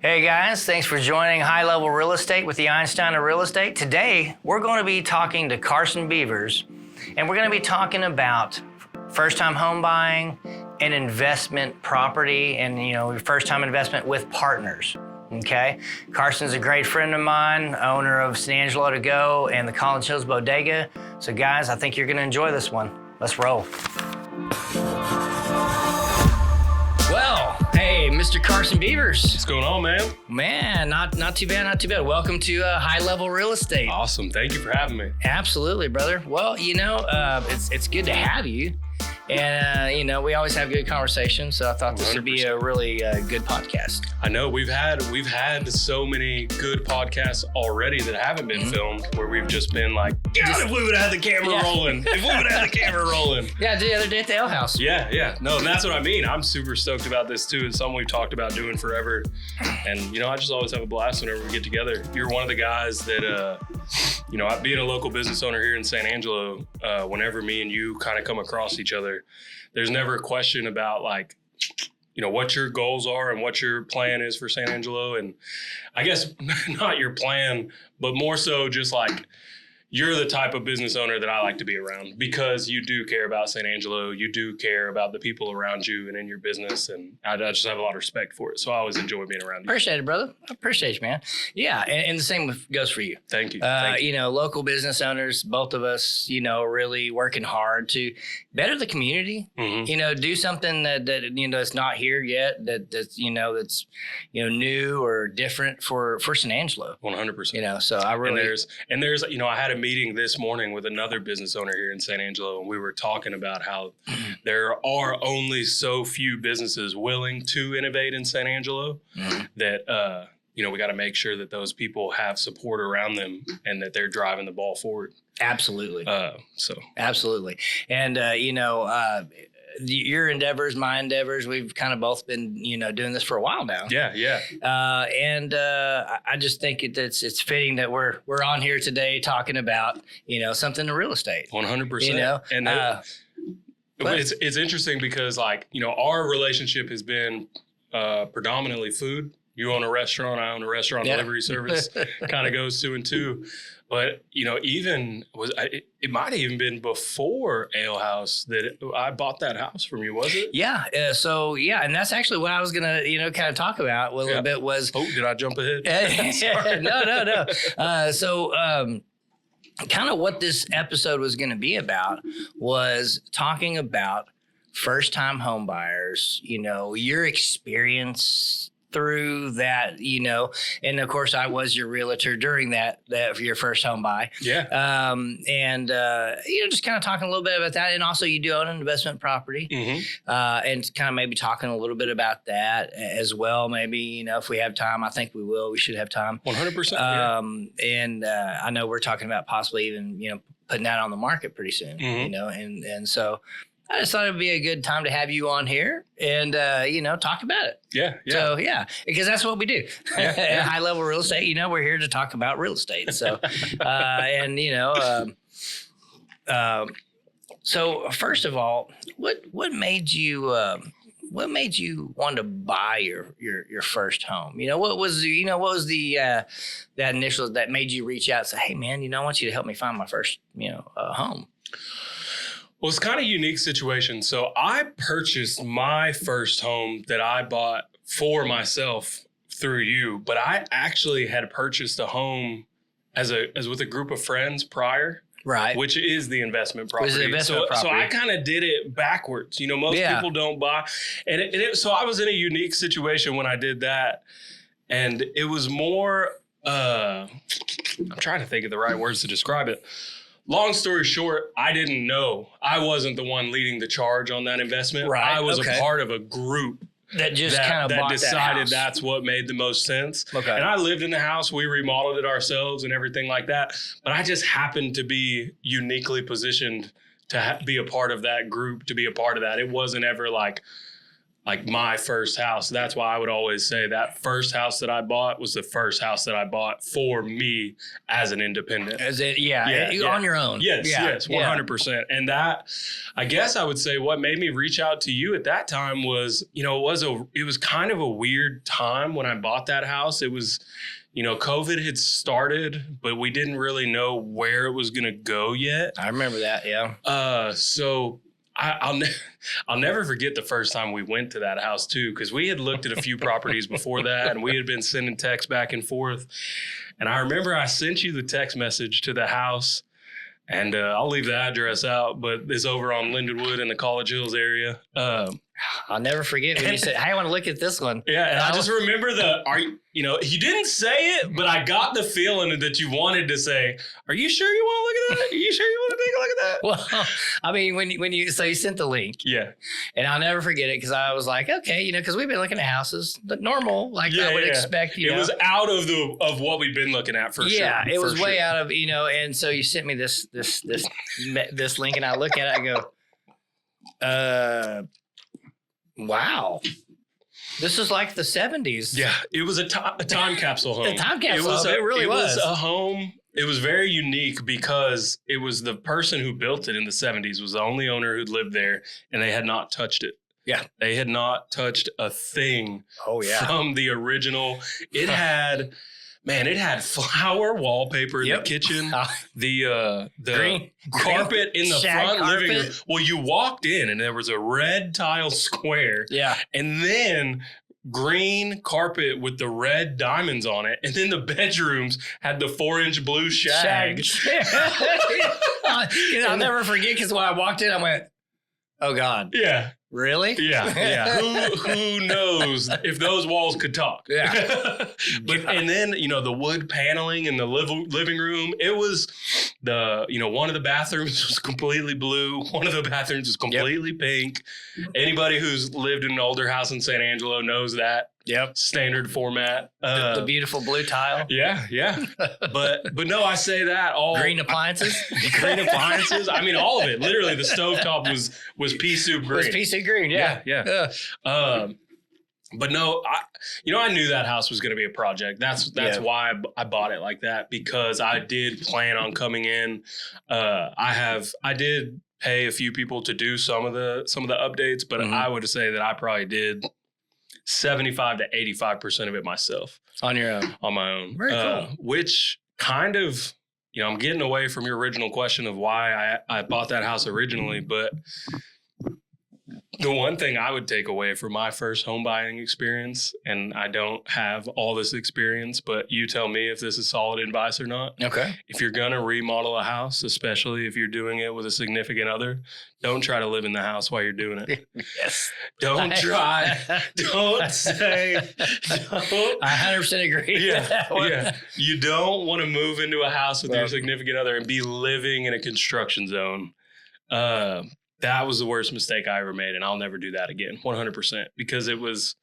Hey guys, thanks for joining High Level Real Estate with the Einstein of Real Estate. Today, we're going to be talking to Carson Beavers, and we're going to be talking about first-time home buying and investment property and, first-time investment with partners, okay? Carson's a great friend of mine, owner of San Angelo to Go and the College Hills Bodega. So guys, I think you're going to enjoy this one. Let's roll. Well, hey, Mr. Carson Beavers. What's going on, man? Man, not too bad, not too bad. Welcome to High Level Real Estate. Awesome. Thank you for having me. Absolutely, brother. Well, it's good to have you. And, we always have good conversations. So I thought this 100%. Would be a really good podcast. I know we've had so many good podcasts already that haven't been filmed where we've just been like, God, if we would have had the camera rolling. If we would have had the camera rolling. Yeah, the other day at the Ale House. Yeah. No, and that's what I mean. I'm super stoked about this too. It's something we've talked about doing forever. And, I just always have a blast whenever we get together. You're one of the guys that, being a local business owner here in San Angelo, whenever me and you kind of come across each other, there's never a question about what your goals are and what your plan is for San Angelo. And I guess not your plan, but more so just you're the type of business owner that I like to be around because you do care about San Angelo. You do care about the people around you and in your business. And I just have a lot of respect for it. So I always enjoy being around you. Appreciate it, brother. I appreciate you, man. Yeah. And the same goes for you. Thank you. Local business owners, both of us, really working hard to better the community, do something that's not here yet, that's new or different for San Angelo. 100%. So I really, and there's, I had a meeting this morning with another business owner here in San Angelo, and we were talking about how there are only so few businesses willing to innovate in San Angelo that, we got to make sure that those people have support around them and that they're driving the ball forward. Absolutely. Absolutely. And, your endeavors, my endeavors, we've kind of both been, doing this for a while now. Yeah. I just think it's fitting that we're on here today talking about, something in real estate. 100%. And it's interesting because our relationship has been predominantly food. You own a restaurant, I own a restaurant delivery service, kind of goes 2 and 2. But, it might have even been before Ale House that I bought that house from you, was it? Yeah. And that's actually what I was going to, kind of talk about a little bit was. Oh, did I jump ahead? No. Kind of what this episode was going to be about was talking about first-time home buyers, your experience through that, and of course I was your realtor during that for your first home buy. Yeah. Just kind of talking a little bit about that. And also you do own an investment property, and kind of maybe talking a little bit about that as well. Maybe, if we have time, I think we should have time. 100%. And I know we're talking about possibly even, putting that on the market pretty soon, and so I just thought it'd be a good time to have you on here and, talk about it. Yeah. So, because that's what we do. At High Level Real Estate, we're here to talk about real estate. So, so first of all, what made you want to buy your first home? What was the that initial that made you reach out and say, hey man, I want you to help me find my first, home? Well, it's kind of a unique situation. So I purchased my first home that I bought for myself through you, but I actually had purchased a home as with a group of friends prior. Right. Which is the investment property. So I kind of did it backwards. Most people don't buy. So I was in a unique situation when I did that. And it was more, I'm trying to think of the right words to describe it. Long story short, I didn't know. I wasn't the one leading the charge on that investment. Right. I was a part of a group that just kind of decided that's what made the most sense. Okay. And I lived in the house. We remodeled it ourselves and everything like that. But I just happened to be uniquely positioned to be a part of that group, to be a part of that. It wasn't ever like my first house. That's why I would always say that first house that I bought was the first house that I bought for me as an independent. As it, on your own. Yes, 100%. And that, I guess I would say what made me reach out to you at that time was, it was kind of a weird time when I bought that house. It was, COVID had started, but we didn't really know where it was going to go yet. I remember that. Yeah. So I'll never forget the first time we went to that house too, because we had looked at a few properties before that, and we had been sending texts back and forth. And I remember I sent you the text message to the house, and I'll leave the address out, but it's over on Lindenwood in the College Hills area. I'll never forget when you said, "Hey, I want to look at this one." Yeah, and I just remember you didn't say it, but I got the feeling that you wanted to say, "Are you sure you want to look at that? Are you sure you want to take a look at that?" Well, I mean, when you sent the link, yeah, and I'll never forget it because I was like, okay, because we've been looking at houses, but normal, like I would expect. It was out of what we'd been looking at for sure. Yeah, it was way out of and so you sent me this link, and I look at it, I go, wow. This is like the 70s. Yeah, it was a time capsule home. A time capsule home. It really was. It was a home. It was very unique because it was the person who built it in the 70s was the only owner who'd lived there, and they had not touched it. Yeah. They had not touched a thing from the original. It had flower wallpaper in the kitchen, the green carpet in the front living room. Well, you walked in and there was a red tile square. Yeah. And then green carpet with the red diamonds on it. And then the bedrooms had the 4-inch blue shag. I'll never forget because when I walked in, I went, oh God. Yeah. Really? Yeah. Who knows if those walls could talk? Yeah. And then, the wood paneling in the living room, it was one of the bathrooms was completely blue. One of the bathrooms was completely pink. Anybody who's lived in an older house in San Angelo knows that. Yep. Standard format. The beautiful blue tile. Yeah. But no, I say that all green appliances. Green appliances. I mean, all of it. Literally, the stovetop was pea soup green. Was pea soup green. Yeah. But no, I knew that house was going to be a project. That's why I bought it like that, because I did plan on coming in. I did pay a few people to do some of the updates, but I would say that I probably did 75 to 85% of it myself. On your own. On my own. Very cool. Which kind of, I'm getting away from your original question of why I bought that house originally, but the one thing I would take away from my first home buying experience, and I don't have all this experience, but you tell me if this is solid advice or not. Okay. If you're going to remodel a house, especially if you're doing it with a significant other, don't try to live in the house while you're doing it. Yes. Don't try. Don't say. Don't. I 100% agree. Yeah. You don't want to move into a house with your significant other and be living in a construction zone. That was the worst mistake I ever made, and I'll never do that again, 100%, because there was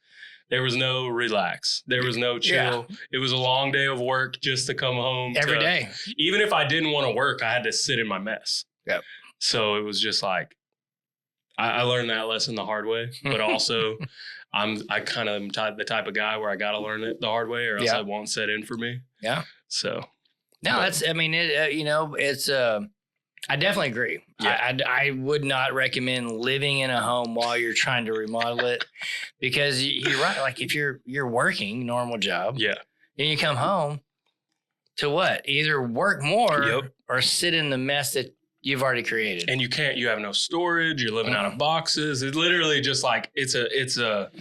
no relax. There was no chill. Yeah. It was a long day of work just to come home. Every day. Even if I didn't want to work, I had to sit in my mess. Yep. So it was just like, I learned that lesson the hard way, but also I kind of am the type of guy where I got to learn it the hard way or else it won't set in for me. Yeah. So. No, it's I definitely agree. Yeah. I would not recommend living in a home while you're trying to remodel it, because you're right. Like if you're working normal job, and you come home to what? Either work more or sit in the mess that you've already created. And you have no storage. You're living out of boxes. It's literally just like it's a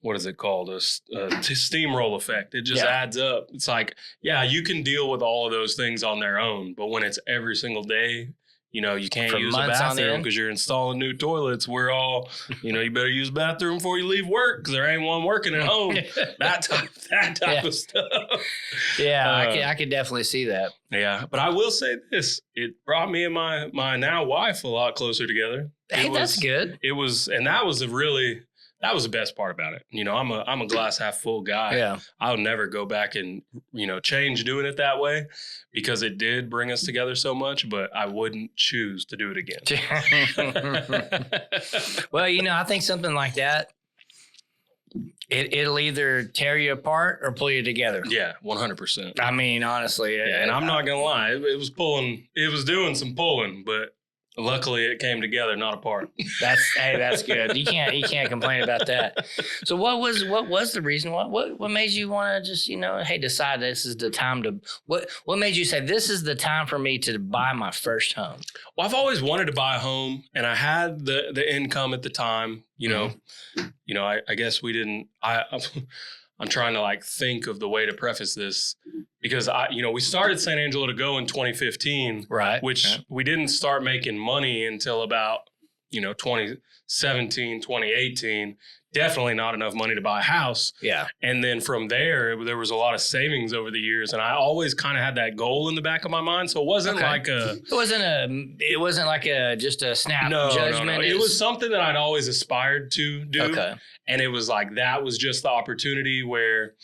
what is it called? A steamroll effect. It just adds up. It's like, you can deal with all of those things on their own, but when it's every single day, you can't use a bathroom because you're installing new toilets. We're all, you better use the bathroom before you leave work because there ain't one working at home. that type of stuff. Yeah, I could definitely see that. Yeah, but I will say this: it brought me and my now wife a lot closer together. Hey, that's good. It was, and that was that was the best part about it. I'm a glass half full guy. Yeah. I'll never go back and, change doing it that way because it did bring us together so much, but I wouldn't choose to do it again. Well, I think something like that, It'll either tear you apart or pull you together. Yeah, 100%. I mean, honestly. Yeah, and I'm not gonna lie, it was pulling. It was doing some pulling, but luckily it came together, not apart. That's good. You can't complain about that. So what was the reason? What made you want to just decide this is the time to what made you say this is the time for me to buy my first home? Well, I've always wanted to buy a home, and I had the income at the time. I guess we didn't. I'm trying to think of the way to preface this because we started San Angelo to go in 2015, right? Which we didn't start making money until about 2017, 2018. Definitely not enough money to buy a house. Yeah. And then from there was a lot of savings over the years, and I always kind of had that goal in the back of my mind. So it wasn't it wasn't like just a snap judgment. No. It was something that I'd always aspired to do. Okay. And it was that was just the opportunity where,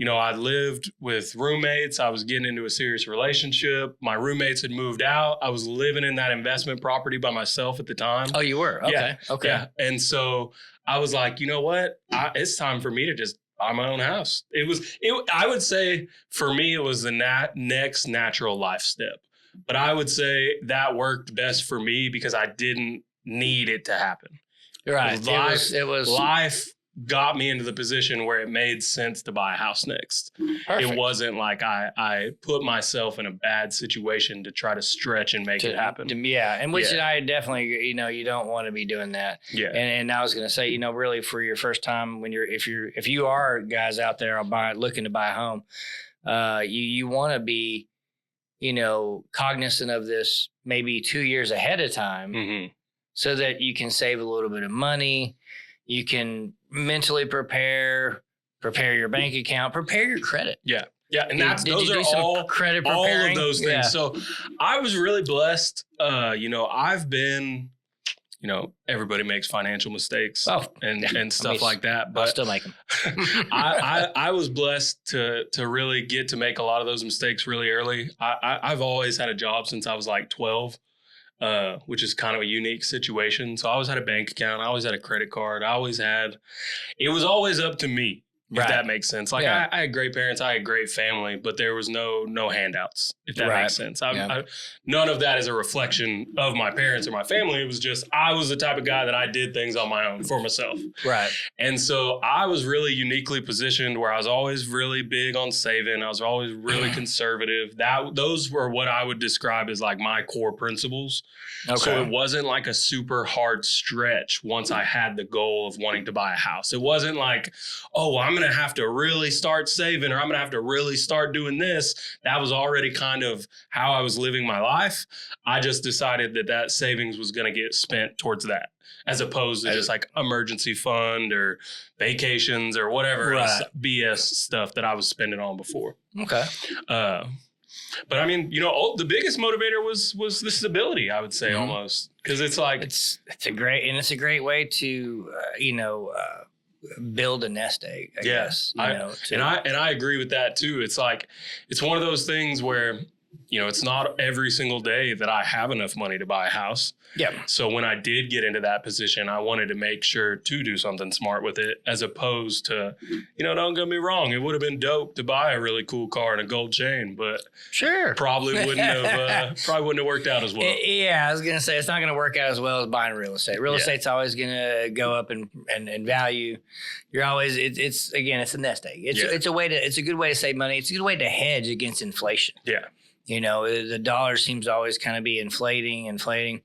I lived with roommates. I was getting into a serious relationship. My roommates had moved out. I was living in that investment property by myself at the time. Oh, you were? Okay. Yeah. Okay. Yeah. And so I was like, you know what? It's time for me to just buy my own house. I would say for me, it was the next natural life step. But I would say that worked best for me because I didn't need it to happen. Right. Life got me into the position where it made sense to buy a house next. Perfect. It wasn't like I put myself in a bad situation to try to stretch and make it happen. And which I definitely, you don't want to be doing that. Yeah. And I was going to say, really for your first time when if you are guys out there looking to buy a home, you want to be, cognizant of this maybe 2 years ahead of time. Mm-hmm. So that you can save a little bit of money, you can mentally prepare your bank account, prepare your credit. Yeah. Yeah. And those are all credit preparing? All of those things. Yeah. So I was really blessed. I've been, everybody makes financial mistakes and stuff like that. But I'll still make them. I was blessed to really get to make a lot of those mistakes really early. I've always had a job since I was 12. Which is kind of a unique situation. So I always had a bank account. I always had a credit card. It was always up to me, if that makes sense. I had great parents. I had great family, but there was no handouts, if that makes sense. None of that is a reflection of my parents or my family. It was just, I was the type of guy that I did things on my own for myself. Right. And so I was really uniquely positioned where I was always really big on saving. I was always really conservative. Those were what I would describe as my core principles. Okay. So it wasn't a super hard stretch once I had the goal of wanting to buy a house. It wasn't I'm going to have to really start saving or I'm going to have to really start doing this. That was already kind of how I was living my life. I just decided that savings was going to get spent towards that as opposed to just emergency fund or vacations or whatever BS stuff that I was spending on before. Okay. But I mean, the biggest motivator was the stability, I would say, almost, because it's it's a great way to build a nest egg. I guess. And I agree with that too. It's it's one of those things where it's not every single day that I have enough money to buy a house. Yeah. So when I did get into that position, I wanted to make sure to do something smart with it, as opposed to, don't get me wrong, it would have been dope to buy a really cool car and a gold chain, but probably wouldn't have worked out as well. Yeah, I was gonna say it's not gonna work out as well as buying real estate. Real estate's always gonna go up in value. You're always it's a nest egg. It's a good way to save money. It's a good way to hedge against inflation. Yeah. The dollar seems to always kind of be inflating.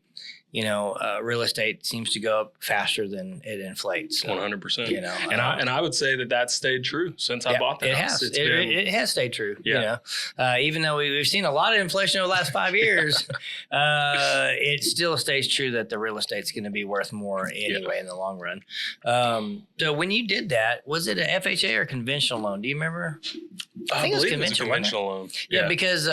Real estate seems to go up faster than it inflates. So, 100%. And I would say that stayed true since I bought the house. It has stayed true. Yeah. Even though we've seen a lot of inflation over the last 5 years, it still stays true that the real estate's going to be worth more anyway in the long run. So when you did that, was it an FHA or conventional loan? Do you remember? I think it was conventional loan. Yeah, because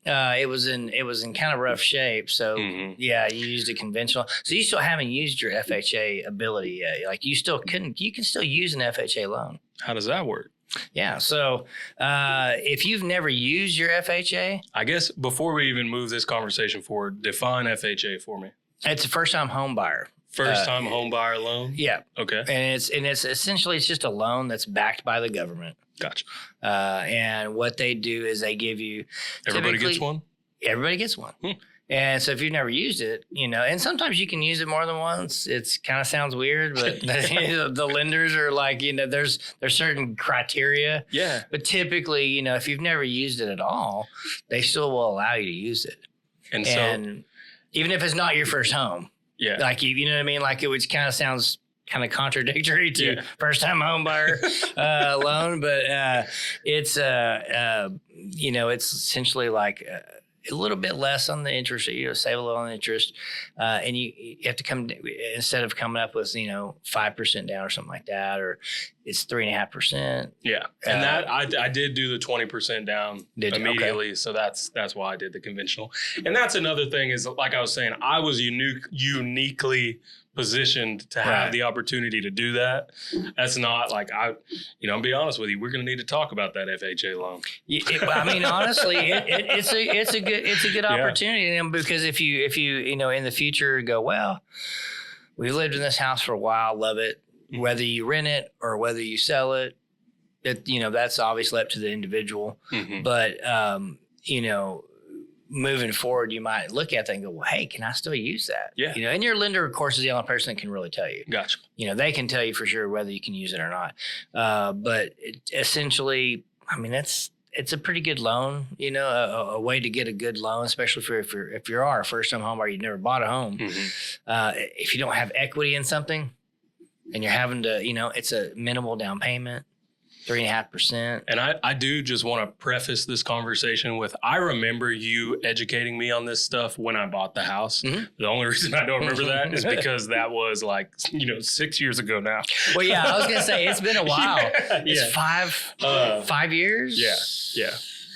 it was in kind of rough shape. So you used a conventional. So you still haven't used your FHA ability yet. You can still use an FHA loan. How does that work? Yeah. So if you've never used your FHA, I guess before we even move this conversation forward, define FHA for me. It's a first time home buyer. First time home buyer loan? Yeah. Okay. And it's essentially it's just a loan that's backed by the government. Gotcha. And what they do is they give you Everybody gets one? Everybody gets one. And so if you've never used it, and sometimes you can use it more than once. It's kind of sounds weird, but the lenders are like, there's certain criteria. Yeah. But typically, if you've never used it at all, they still will allow you to use it. And so even if it's not your first home. Yeah. Like, you know what I mean? Like, it kind of sounds kind of contradictory to first time home buyer loan, but it's essentially like a little bit less on the interest, save a little on the interest. And you have to instead of coming up with, 5% down or something like that, or it's 3.5%. Yeah. And that I did do the 20% down immediately. Okay. So that's why I did the conventional. And that's another thing is, like I was saying, I was uniquely positioned to have the opportunity to do that. That's not like I'll be honest with you, we're going to need to talk about that FHA loan. Honestly, it's a good opportunity, because if you in the future go, well, we've lived in this house for a while, love it, whether you rent it or whether you sell it, that's obviously up to the individual. But moving forward, you might look at that and go, well, hey, can I still use that? Yeah. And your lender, of course, is the only person that can really tell you. Gotcha. They can tell you for sure whether you can use it or not. But essentially, it's a pretty good loan, a way to get a good loan, especially if you are a first time home buyer, you've never bought a home. If you don't have equity in something and you're having to, it's a minimal down payment. 3.5%. And I do just want to preface this conversation with, I remember you educating me on this stuff when I bought the house. The only reason I don't remember that is because that was 6 years ago now. Well, yeah, I was going to say, it's been a while. It's 5 years. Yeah.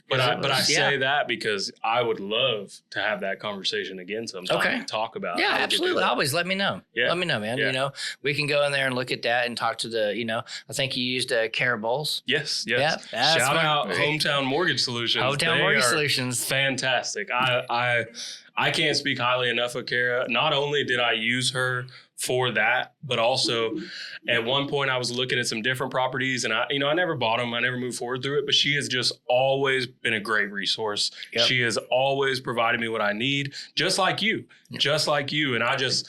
But I say that because I would love to have that conversation again sometime. Okay. And talk about. Yeah, absolutely. Always let me know. Yeah. Let me know, man. Yeah. We can go in there and look at that and talk to the, I think you used Carabols. Yes. Yeah, shout out Hometown Mortgage Solutions. Hometown Mortgage Solutions. Fantastic. I can't speak highly enough of Kara. Not only did I use her for that, but also at one point I was looking at some different properties, and I never bought them. I never moved forward through it, but she has just always been a great resource. Yep. She has always provided me what I need, just like you. And I just,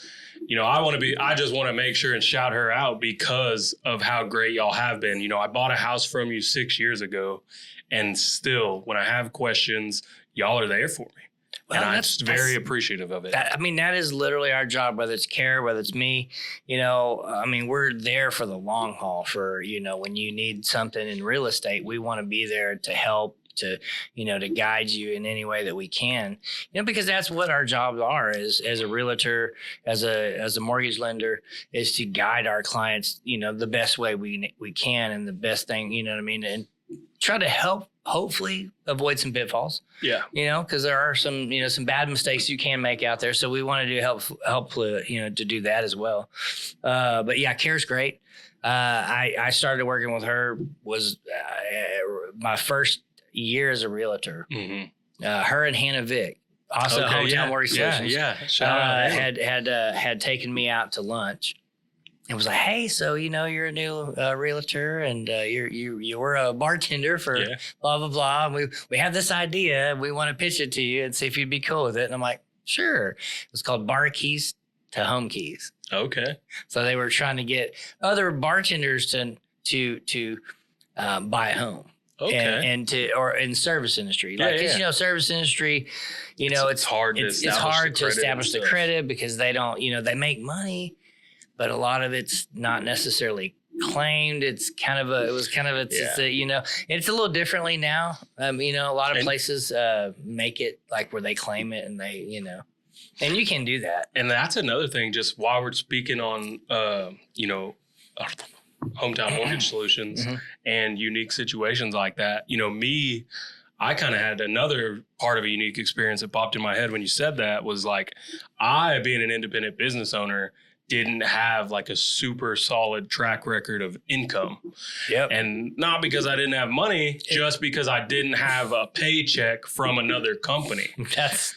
I just want to make sure and shout her out because of how great y'all have been. I bought a house from you 6 years ago, and still when I have questions, y'all are there for me. Well, and I'm just very appreciative of it. That is literally our job, whether it's Kara, whether it's me, we're there for the long haul for, when you need something in real estate, we want to be there to help, to guide you in any way that we can, because that's what our jobs are as a realtor, as a mortgage lender, is to guide our clients, the best way we can, and the best thing, and try to help hopefully avoid some pitfalls. Yeah. Because there are some, some bad mistakes you can make out there. So we want to do help, to do that as well. But yeah, Kara's great. I started working with her was my first year as a realtor. Her and Hannah Vick, also Hometown Mortgage Solutions. Shout out. Had taken me out to lunch. It was like, hey, so you're a new realtor, and you were a bartender for blah blah blah. And we have this idea, we want to pitch it to you and see if you'd be cool with it. And I'm like, sure. It was called Bar Keys to Home Keys. Okay. So they were trying to get other bartenders to buy a home. Okay. And in service industry, service industry, it's hard to establish the credit because they don't, they make money. But a lot of it's not necessarily claimed. It's it's a little differently now. A lot of places make it like where they claim it and they, and you can do that. And that's another thing, just while we're speaking on, Hometown Mortgage Solutions and unique situations like that, I kind of had another part of a unique experience that popped in my head when you said that was like, I, being an independent business owner, didn't have like a super solid track record of income. Yep. And not because I didn't have money, just because I didn't have a paycheck from another company. That's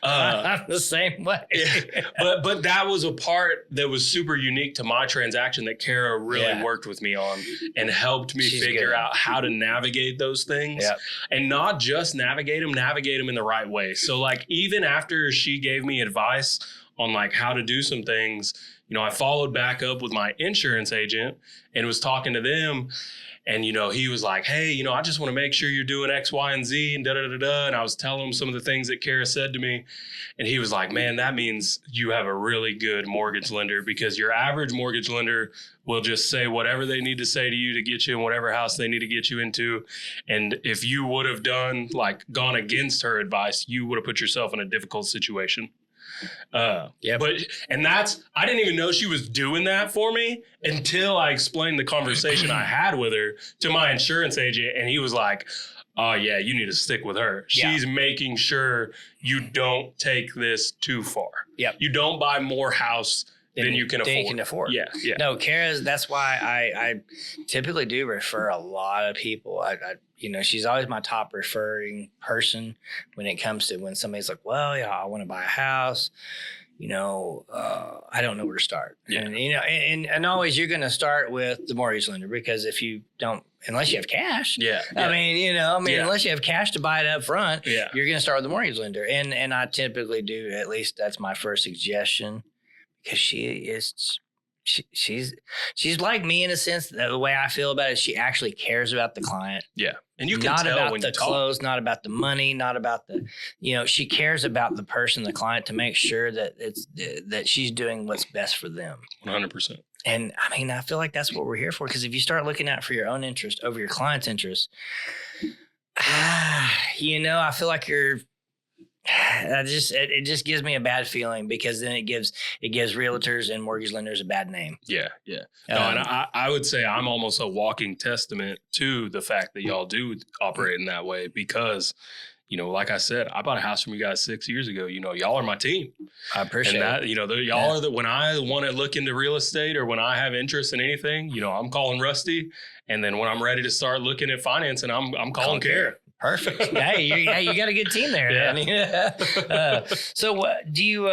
I'm the same way. Yeah. But that was a part that was super unique to my transaction that Kara really worked with me on and helped me figure out how to navigate those things. Yep. And not just navigate them in the right way. So like even after she gave me advice on like how to do some things, you know, I followed back up with my insurance agent and was talking to them. And, you know, he was like, hey, you know, I just want to make sure you're doing X, Y, and Z and da-da-da-da. And I was telling him some of the things that Kara said to me. And he was like, man, that means you have a really good mortgage lender, because your average mortgage lender will just say whatever they need to say to you to get you in whatever house they need to get you into. And if you would have gone against her advice, you would have put yourself in a difficult situation. I didn't even know she was doing that for me until I explained the conversation I had with her to my insurance agent. And he was like, oh yeah, you need to stick with her. She's making sure you don't take this too far. Yep. You don't buy more house than you can afford. Yeah. No, Kara's, that's why I typically do refer a lot of people. I you know, she's always my top referring person when it comes to when somebody's like, well, yeah, I want to buy a house. You know, I don't know where to start. Yeah. And, you know, and always you're going to start with the mortgage lender, because if you don't, unless you have cash. I mean, unless you have cash to buy it up front, you're going to start with the mortgage lender. And I typically do, at least that's my first suggestion, because she's like me in a sense. The way I feel about it, she actually cares about the client. Yeah. And you can not tell about when the you talk. clothes, not about the money, not about the, you know, she cares about the person, the client, to make sure that that she's doing what's best for them. 100%. And I mean, I feel like that's what we're here for. Because if you start looking out for your own interest over your client's interest, you know, I feel like it just gives me a bad feeling, because then it gives realtors and mortgage lenders a bad name. Yeah. No, and I would say I'm almost a walking testament to the fact that y'all do operate in that way, because, you know, like I said, I bought a house from you guys 6 years ago. You know, y'all are my team. I appreciate that. You know, y'all are the, when I want to look into real estate or when I have interest in anything, you know, I'm calling Rusty. And then when I'm ready to start looking at financing, I'm calling Kara. Perfect. Hey, you got a good team there. Yeah. So what do you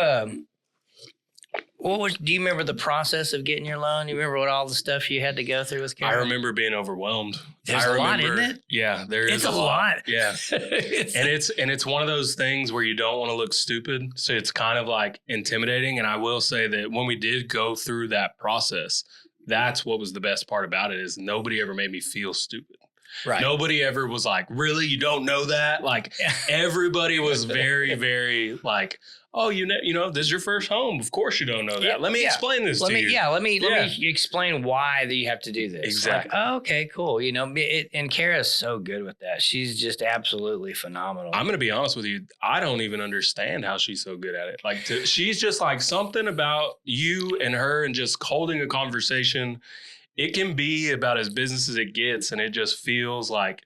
do you remember the process of getting your loan? Do you remember what all the stuff you had to go through with Kara? I remember being overwhelmed. There's a lot, isn't it? Yeah, there is a lot. Yeah. It's one of those things where you don't want to look stupid. So it's kind of like intimidating. And I will say that when we did go through that process, that's what was the best part about it, is nobody ever made me feel stupid. Right. Nobody ever was like, really? You don't know that? Like everybody was very, very like, oh, you know, this is your first home. Of course you don't know that. Yeah. Let me explain this to you. Let me explain why that you have to do this. Exactly. Like, oh, okay, cool. You know, and Kara's so good with that. She's just absolutely phenomenal. I'm going to be honest with you. I don't even understand how she's so good at it. Like she's just like something about you and her and just holding a conversation. It can be about as business as it gets, and it just feels like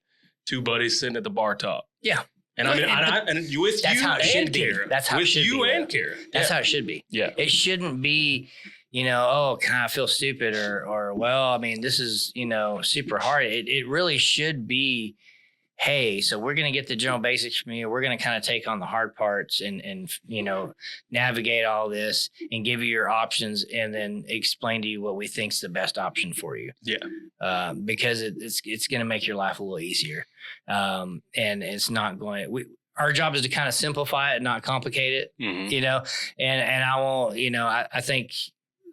two buddies sitting at the bar top. Yeah. And I mean, and with you and Kara. That's how it should be. With you and Kara. That's how it should be. Yeah. It shouldn't be, you know, oh, kind of feel stupid or well, I mean, this is, you know, super hard. It really should be, hey, so we're going to get the general basics from you. We're going to kind of take on the hard parts and, you know, navigate all this and give you your options and then explain to you what we think is the best option for you. Yeah. Because it's going to make your life a little easier. And it's not going, our job is to kind of simplify it, not complicate it, you know, and I won't, you know, I think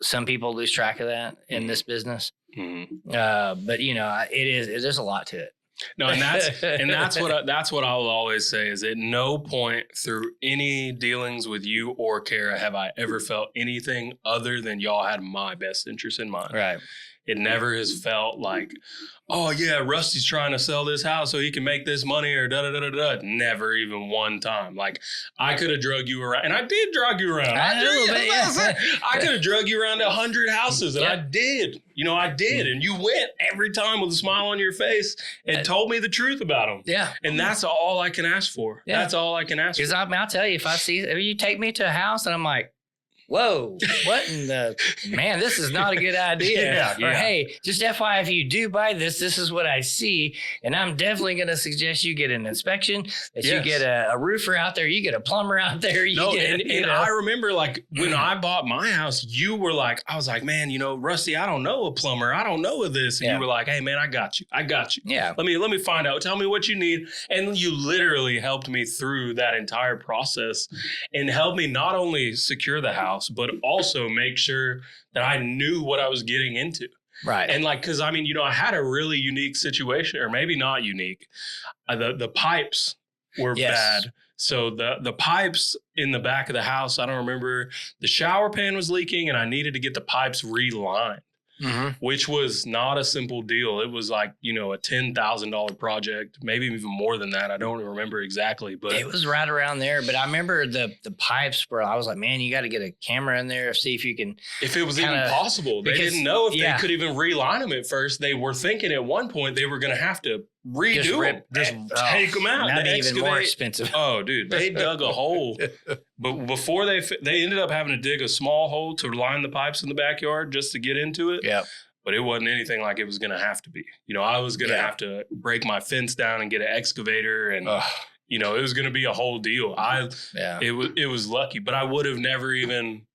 some people lose track of that in this business. But you know, there's a lot to it. No, and that's what I will always say is at no point through any dealings with you or Kara have I ever felt anything other than y'all had my best interest in mind. Right. It never has felt like, oh yeah, Rusty's trying to sell this house so he can make this money or da da da da da. Never even one time. Like I could have drug you around, and I did drag you around. I could have drug you around to 100 houses, and I did. You know, I did, and you went every time with a smile on your face and told me the truth about them. Yeah, and that's all I can ask for. Yeah. That's all I can ask for. Because I'll tell you, if you take me to a house and I'm like, whoa, what in the, man, this is not a good idea. Or, hey, just FYI, if you do buy this, this is what I see. And I'm definitely going to suggest you get an inspection, that you get a roofer out there, you get a plumber out there. And I remember like when I bought my house, you were like, I was like, man, you know, Rusty, I don't know a plumber. I don't know this. And you were like, hey, man, I got you. Yeah. Let me find out. Tell me what you need. And you literally helped me through that entire process and helped me not only secure the house, but also make sure that I knew what I was getting into. Right. And like, cause I mean, you know, I had a really unique situation, or maybe not unique. The pipes were bad. So the pipes in the back of the house, I don't remember, the shower pan was leaking and I needed to get the pipes relined. Which was not a simple deal. It was like, you know, a $10,000 project, maybe even more than that. I don't remember exactly, but it was right around there. But I remember the pipes where I was like, man, you got to get a camera in there, see if you can. If it was even possible. They didn't know if they could even reline them at first. They were thinking at one point they were going to have to redo them. Just take them out. That'd be even more expensive. Oh, dude, they dug a hole. But before they ended up having to dig a small hole to line the pipes in the backyard just to get into it. Yeah. But it wasn't anything like it was going to have to be. You know, I was going to have to break my fence down and get an excavator, and you know, it was going to be a whole deal. It was lucky, but I would have never even,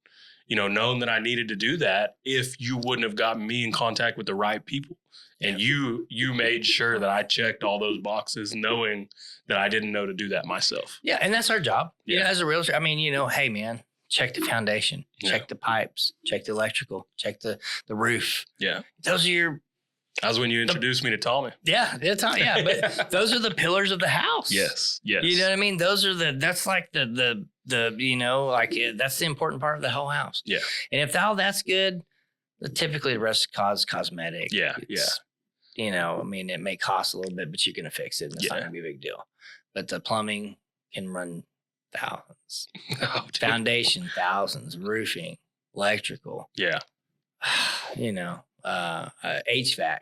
you know, known that I needed to do that if you wouldn't have gotten me in contact with the right people. And you made sure that I checked all those boxes, knowing that I didn't know to do that myself. Yeah, and that's our job. Yeah. You know, as a realtor, I mean, you know, hey, man, check the foundation, check the pipes, check the electrical, check the roof. Yeah. Those are your... That was when you introduced me to Tommy. Yeah, but those are the pillars of the house. Yes. You know what I mean? Those are that's like the you know, like that's the important part of the whole house. Yeah. And if all that's good, typically the rest is cosmetic. Yeah, You know, I mean, it may cost a little bit, but you're going to fix it. And it's not going to be a big deal. But the plumbing can run thousands. Foundation, thousands. Roofing, electrical. Yeah. You know, HVAC.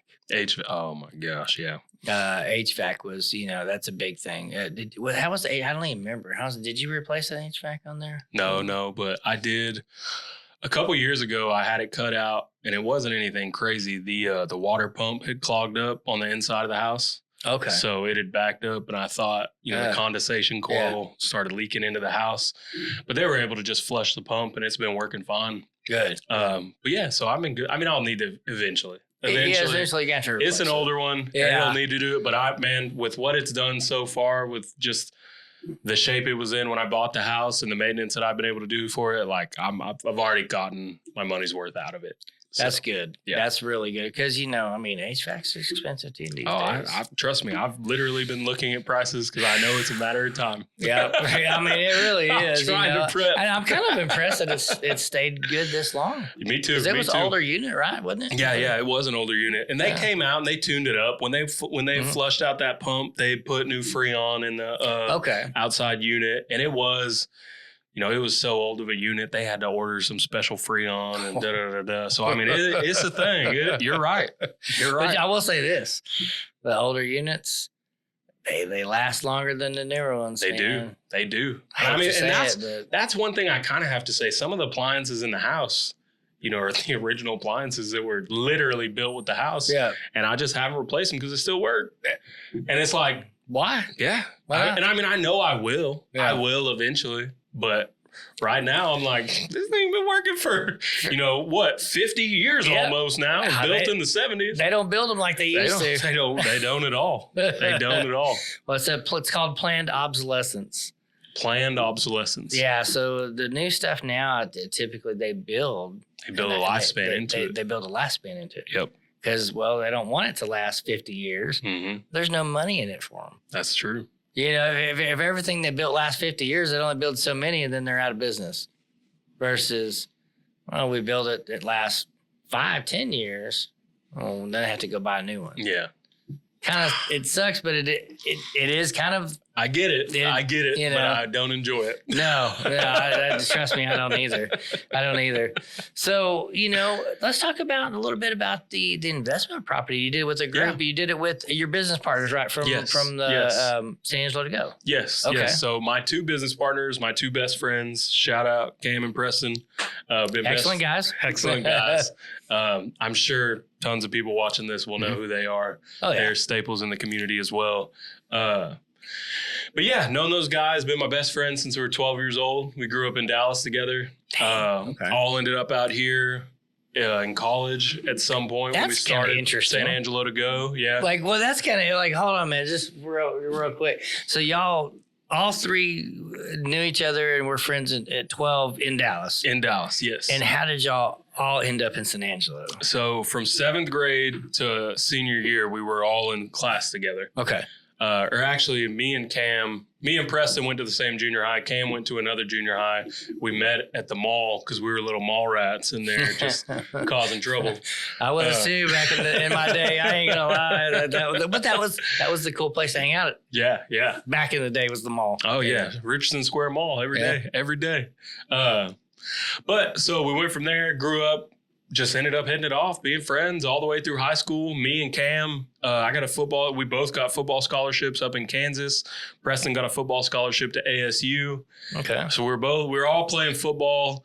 Oh, my gosh, yeah. HVAC was, you know, that's a big thing. How was the, I don't even remember. Did you replace that HVAC on there? No, but I did. A couple years ago, I had it cut out, and it wasn't anything crazy. The water pump had clogged up on the inside of the house. Okay. So it had backed up, and I thought, you know, the condensation coil started leaking into the house. But they were able to just flush the pump, and it's been working fine. Good. But yeah, so I'm in good. I mean, I'll need to eventually. Eventually you got to replace it's an older one. Yeah. I'll need to do it. But with what it's done so far, with just the shape it was in when I bought the house and the maintenance that I've been able to do for it, like I've already gotten my money's worth out of it. So, that's good. Yeah. That's really good. Because, you know, I mean, HVAC's expensive these days. Trust me. I've literally been looking at prices because I know it's a matter of time. Yeah. I mean, it really is. I'm trying to prep. And I'm kind of impressed that it stayed good this long. Me too. Because it was an older unit, right? Wasn't it? Yeah. It was an older unit. And they came out and they tuned it up. When they flushed out that pump, they put new Freon in the outside unit. And it was... You know, it was so old of a unit, they had to order some special Freon and da-da-da-da. So, I mean, it's a thing. You're right. You're right. But I will say this. The older units, they last longer than the newer ones. They do. They do. I mean, and that's one thing I kind of have to say. Some of the appliances in the house, you know, are the original appliances that were literally built with the house. Yeah. And I just haven't replaced them because they still work. And it's like, why? Yeah. I mean, I know I will. Yeah. I will eventually. But right now, I'm like, this thing been working for, 50 years almost now. Built in the 70s. They don't build them like they used to. They don't at all. They don't at all. Well, it's called planned obsolescence. Planned obsolescence. Yeah. So the new stuff now, typically they build. They build a lifespan into it. They build a lifespan into it. Yep. Because, well, they don't want it to last 50 years. Mm-hmm. There's no money in it for them. That's true. You know, if everything they built last 50 years, they only build so many and then they're out of business. Versus, well, we build it lasts 5-10 years. Well, then I have to go buy a new one. Yeah. Kind of, it sucks, but it is kind of I get it, you know. but I don't enjoy it. No, trust me, I don't either. So, let's talk about a little bit about the investment property you did with a group. You did it with your business partners, right? From the San Angelo to go. Yes. Okay. Yes. So my two business partners, my two best friends, shout out Cam and Preston. Excellent guys. Excellent guys. I'm sure tons of people watching this will know who they are. Oh, yeah. They're staples in the community as well. But yeah, known those guys, been my best friends since we were 12 years old. We grew up in Dallas together. All ended up out here in college at some point. That's when we started interesting. San Angelo to go. Yeah. That's kind of like, hold on a minute, just real quick. So y'all, all three knew each other and were friends at 12 in Dallas. In Dallas, yes. And how did y'all all end up in San Angelo? So from 7th grade to senior year, we were all in class together. Okay. Or actually, me and Preston went to the same junior high. Cam went to another junior high. We met at the mall because we were little mall rats in there just causing trouble. I was too back in my day. I ain't gonna lie. But that was the cool place to hang out at. Yeah. Back in the day was the mall. Oh yeah, Richardson Square Mall every day. But so we went from there, grew up. Just ended up hitting it off, being friends all the way through high school. Me and Cam, we both got football scholarships up in Kansas. Preston got a football scholarship to ASU. Okay. So we were all playing football.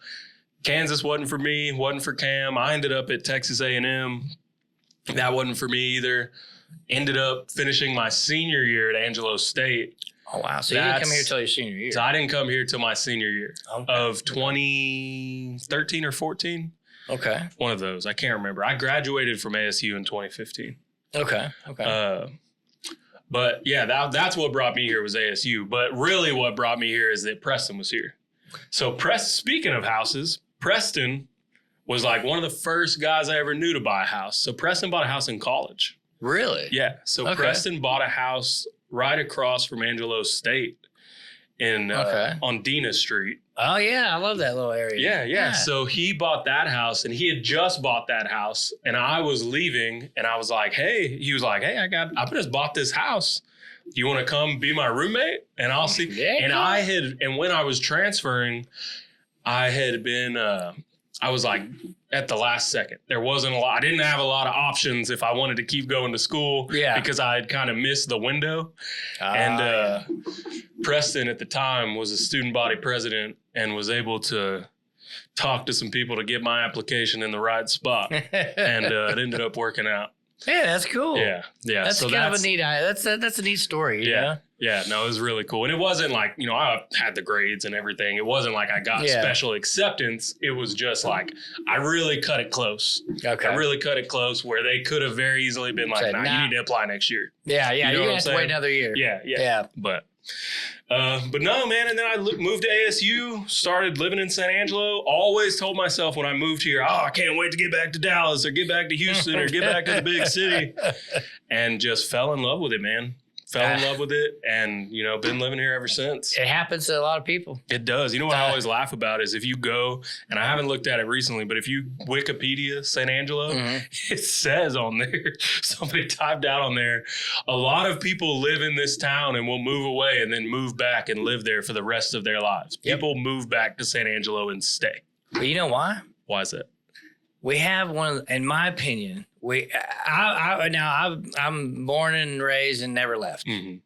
Kansas wasn't for me, wasn't for Cam. I ended up at Texas A&M. That wasn't for me either. Ended up finishing my senior year at Angelo State. Oh, wow. So you didn't come here till your senior year. So I didn't come here till my senior year of 2013 or 14. Okay. One of those. I can't remember. I graduated from ASU in 2015. Okay. But yeah, that's what brought me here was ASU. But really what brought me here is that Preston was here. So speaking of houses, Preston was like one of the first guys I ever knew to buy a house. So Preston bought a house in college. Really? Yeah. So Preston bought a house right across from Angelo State on Dina Street. Oh, yeah. I love that little area. Yeah. So he bought that house and he had just bought that house and I was leaving and I was like, hey, I just bought this house. You want to come be my roommate? And I'll see. Yeah, and when I was transferring, I had been, I was like at the last second. There wasn't a lot. I didn't have a lot of options if I wanted to keep going to school because I had kind of missed the window. Preston at the time was a student body president and was able to talk to some people to get my application in the right spot. And it ended up working out. Yeah, that's cool. Yeah. That's kind of a neat. That's a neat story. Yeah. No, it was really cool. And it wasn't like, I had the grades and everything. It wasn't like I got special acceptance. It was just like, I really cut it close. Okay. I really cut it close where they could have very easily been like, you need to apply next year. Yeah. You're going to have to wait another year. Yeah. But no, man. And then I moved to ASU, started living in San Angelo. Always told myself when I moved here, I can't wait to get back to Dallas or get back to Houston or get back to the big city. And just fell in love with it, man. Fell in love with it and, been living here ever since. It happens to a lot of people. It does. You know what I always laugh about is if you go, and I haven't looked at it recently, but if you Wikipedia San Angelo, it says on there, somebody typed out on there, a lot of people live in this town and will move away and then move back and live there for the rest of their lives. People move back to San Angelo and stay. But you know why? Why is that? We have in my opinion, I'm born and raised and never left. Mm-hmm.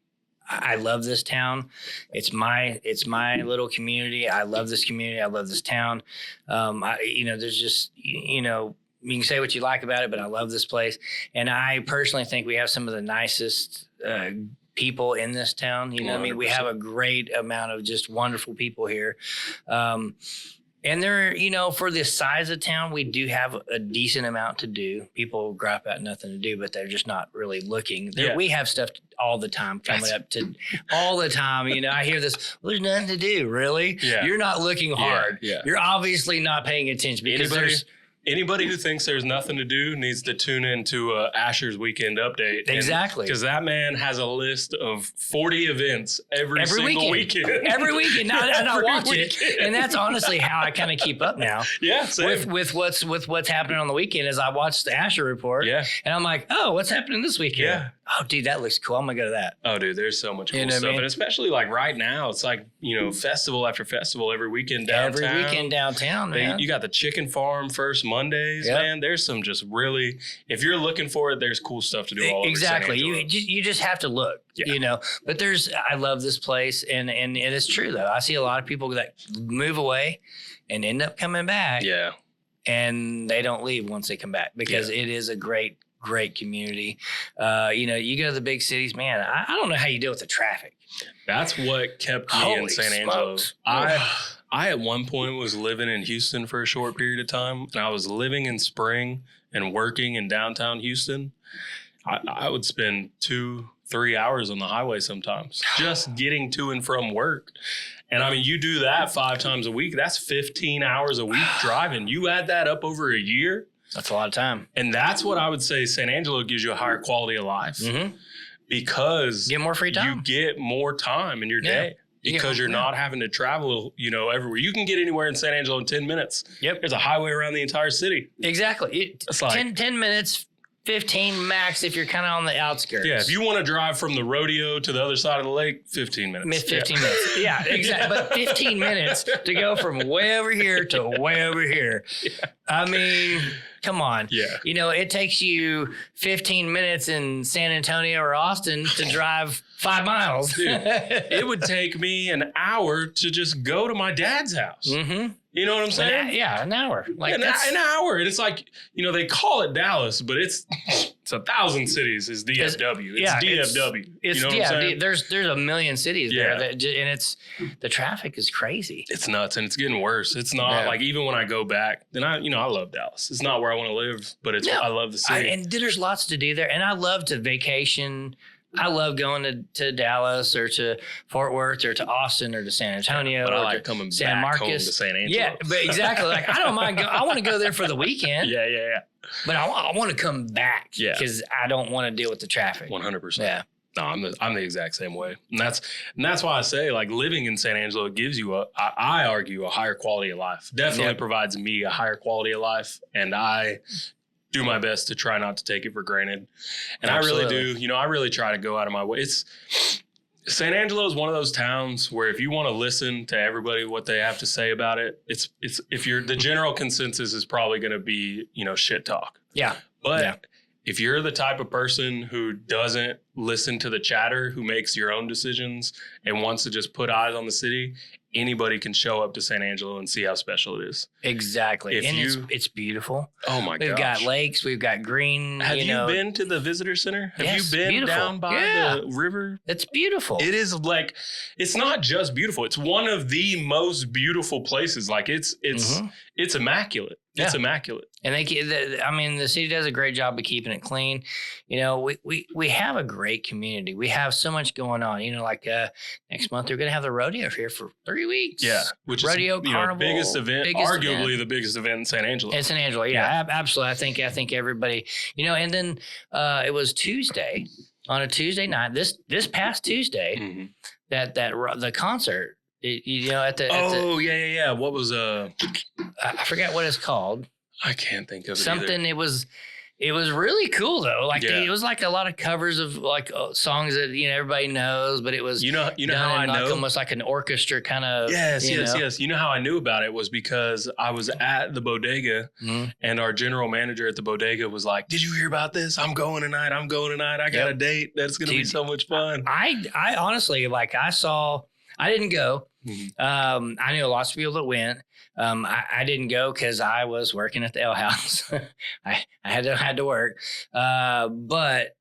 I love this town. It's my little community. I love this community. I love this town. There's just, you can say what you like about it, but I love this place. And I personally think we have some of the nicest people in this town. We have a great amount of just wonderful people here. And there, for the size of town, we do have a decent amount to do. People gripe about nothing to do, but they're just not really looking. We have stuff all the time coming up to all the time. I hear this, there's nothing to do, really? Yeah. You're not looking hard. Yeah. You're obviously not paying attention because Anybody who thinks there's nothing to do needs to tune into Asher's Weekend Update. Exactly. Because that man has a list of 40 events every single weekend. Every weekend. And I watch weekend. it. And that's honestly how I kind of keep up now. Yeah, same. With what's happening on the weekend is I watch the Asher report. Yeah. And I'm like, oh, what's happening this weekend? Yeah. Oh, dude, that looks cool. I'm going to go to that. Oh, dude, there's so much cool You know what I stuff. mean? And especially like right now, it's like, festival after festival every weekend downtown. Every weekend downtown, man. You got the chicken farm first Mondays, Yep. man. There's some just really, if you're looking for it, there's cool stuff to do all over Exactly. San Angelo. You just have to look, Yeah. But I love this place. And it is true, though. I see a lot of people that move away and end up coming back. Yeah. And they don't leave once they come back because it is a great community. You go to the big cities, man, I don't know how you deal with the traffic. That's what kept me in San Angelo. I at one point was living in Houston for a short period of time, and I was living in Spring and working in downtown Houston. I would spend 2-3 hours on the highway sometimes just getting to and from work. And I mean, you do that 5 times a week. That's 15 hours a week driving. You add that up over a year. That's a lot of time. And that's what I would say San Angelo gives you a higher quality of life because Get more free time. you get more time in your day because you're not having to travel, everywhere. You can get anywhere in San Angelo in 10 minutes. Yep. There's a highway around the entire city. Exactly. It's like 10 minutes, 15 max if you're kind of on the outskirts. Yeah, if you want to drive from the rodeo to the other side of the lake, 15 minutes. 15 minutes. Yeah, exactly. But 15 minutes to go from way over here to way over here. Yeah. I mean, come on. Yeah. It takes you 15 minutes in San Antonio or Austin to drive 5 miles. Dude, it would take me an hour to just go to my dad's house. Mm-hmm. You know what I'm saying? An hour. Like an hour. And it's like, they call it Dallas, but it's 1,000 cities is DFW. It's DFW. It's, you know what I'm saying? There's a million cities there and the traffic is crazy. It's nuts and it's getting worse. It's not like even when I go back, then I love Dallas. It's not where I want to live, but I love the city. And there's lots to do there. And I love to vacation. I love going to Dallas or to Fort Worth or to Austin or to San Antonio. But I or like to coming San back Marcos. home to San Angelo. Yeah, but exactly. Like I don't mind. I want to go there for the weekend. Yeah. But I want to come back. Yeah. Because I don't want to deal with the traffic. 100%. Yeah. No, I'm the exact same way, and that's why I say like living in San Angelo gives you I argue a higher quality of life. Definitely provides me a higher quality of life, and I do my best to try not to take it for granted. And Absolutely. I really do. I really try to go out of my way. San Angelo is one of those towns where if you want to listen to everybody what they have to say about it, it's if you're the general consensus is probably going to be shit talk. Yeah, but. If you're the type of person who doesn't listen to the chatter, who makes your own decisions and wants to just put eyes on the city, anybody can show up to San Angelo and see how special it is. Exactly. It's beautiful. Oh my gosh. We've got lakes, we've got green. Have you been to the visitor center? Have you been beautiful. Down by the river? It's beautiful. It is like, it's not just beautiful. It's one of the most beautiful places. Like it's immaculate. It's immaculate. And the city does a great job of keeping it clean. We have a great community. We have so much going on. Next month they're going to have the rodeo here for 3 weeks. Yeah, which rodeo is carnival, biggest event, arguably the biggest event in San Angelo. In San Angelo, yeah. Absolutely. I think everybody, and then it was Tuesday on a Tuesday night. This past Tuesday, that the concert. Yeah. What was I forget what it's called. I can't think of something. It was really cool though. Like it was like a lot of covers of like songs that everybody knows, but it was how I know almost like an orchestra kind of. Yes. You know how I knew about it was because I was at the bodega and our general manager at the bodega was like, "Did you hear about this? I'm going tonight. I got a date. That's gonna be so much fun." I honestly I didn't go. I knew lots of people that went. I didn't go because I was working at the ale house. I had to work. But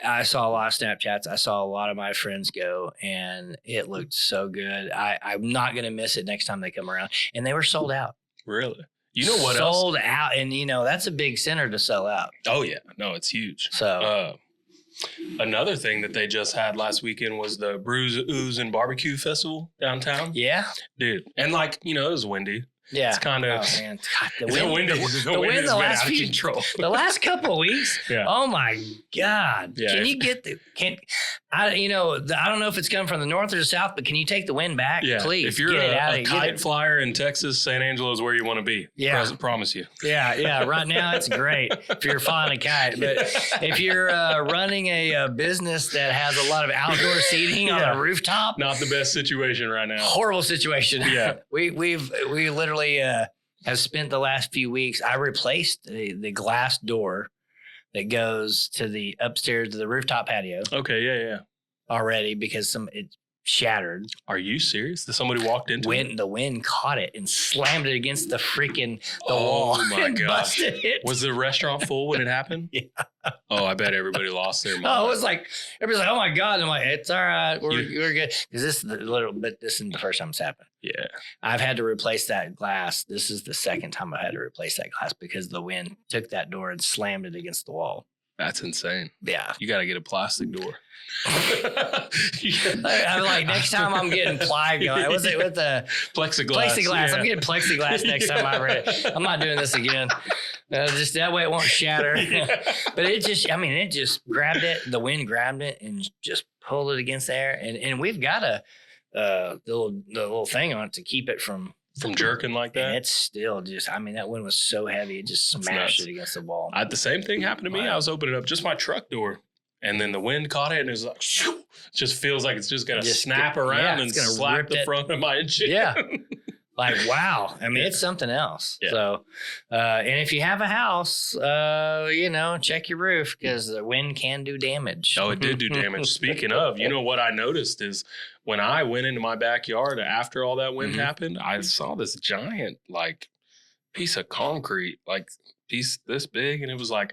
I saw a lot of Snapchats. I saw a lot of my friends go, and it looked so good. I'm not going to miss it next time they come around. And they were sold out. Really? You know what sold else? out. And, that's a big center to sell out. Oh, yeah. No, it's huge. So another thing that they just had last weekend was the Brews, Ooze, and Barbecue Festival downtown. Yeah. Dude. And it was windy. Yeah. It's kind of. Oh man, God, the The wind wind the last out of few control. the last couple of weeks. Yeah. Oh my God. Yeah, Can you get I don't know if it's coming from the north or the south, but can you take the wind back? Yeah. Please. If you're get it out a of kite flyer in Texas, San Angelo is where you want to be. Yeah. Promise you. Yeah. Right now, it's great if you're flying a kite. But if you're running a business that has a lot of outdoor seating on a rooftop, Not the best situation right now. horrible situation. Yeah. we literally have spent the last few weeks. I replaced the glass door that goes to the upstairs to the rooftop patio Okay. Yeah. already because it shattered. Are you serious? That somebody walked into it? The wind caught it and slammed it against the Oh wall. my and gosh. busted it. Was the restaurant full when it happened? Yeah. Oh, I bet everybody lost their mind. Oh, it was like everybody's like, "Oh my God!" And I'm like, "It's all right, we're good." Because this isn't the first time it's happened. Yeah. I've had to replace that glass. This is the second time I had to replace that glass because the wind took that door and slammed it against the wall. That's insane. Yeah. You got to get a plastic door. I'm like, next time I'm getting plexiglass. Was it with the Plexiglass. plexiglass? Yeah. I'm getting plexiglass next time I read it. I'm not doing this again. Just that way it won't shatter. But it just grabbed it. The wind grabbed it and just pulled it against there. And we've got the little thing on it to keep it from jerking like that. And it's still just, that wind was so heavy, it just smashed it against the wall. The same thing happened to me. Wow. I was opening up just my truck door, and then the wind caught it, and it was like, shoo, just feels like it's just gonna snap around and slap the front of my engine. Yeah. Like, wow. It's something else. Yeah. So, and if you have a house, check your roof because the wind can do damage. Oh, it did do damage. Speaking of, what I noticed is when I went into my backyard after all that wind happened, I saw this giant, piece of concrete, piece this big. And I thought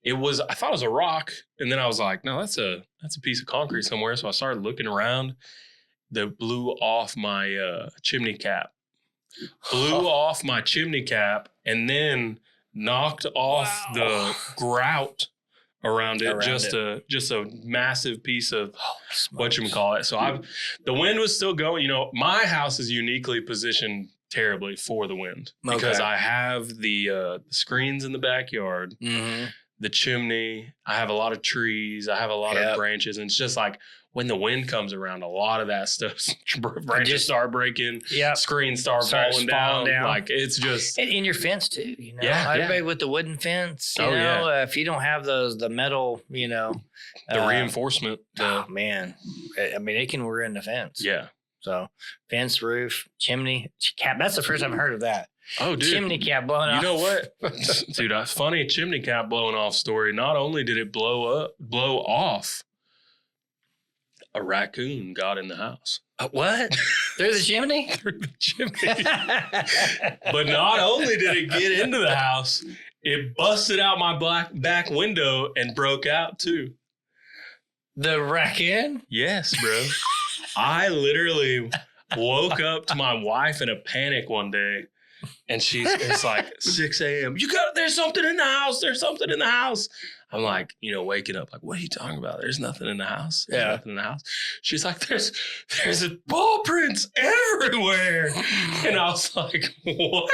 it was a rock. And then I was like, no, that's a piece of concrete somewhere. So I started looking around. That blew off my chimney cap. Off my chimney cap and then knocked off the grout around it. Just a massive piece of whatchamacallit. So the wind was still going. My house is uniquely positioned terribly for the wind because I have the screens in the backyard, the chimney. I have a lot of trees. I have a lot of branches, and it's just like when the wind comes around, a lot of that stuff, branches start breaking, screens start falling down. It's just and in your fence too. Everybody with the wooden fence. If you don't have the metal, the reinforcement. Man, it can ruin the fence. Yeah. So fence, roof, chimney cap. That's the first I've heard of that. Oh, dude. Chimney cap blowing off. You know what? Dude, a funny chimney cap blowing off story. Not only did it blow off, a raccoon got in the house. What? Through the chimney? Through the chimney. But not only did it get into the house, it busted out my back window and broke out too. The raccoon? Yes, bro. I literally woke up to my wife in a panic one day. And it's like 6 a.m. There's something in the house. There's something in the house. I'm like, waking up, like, what are you talking about? There's nothing in the house. There's nothing in the house. She's like, there's ball prints everywhere. And I was like, what?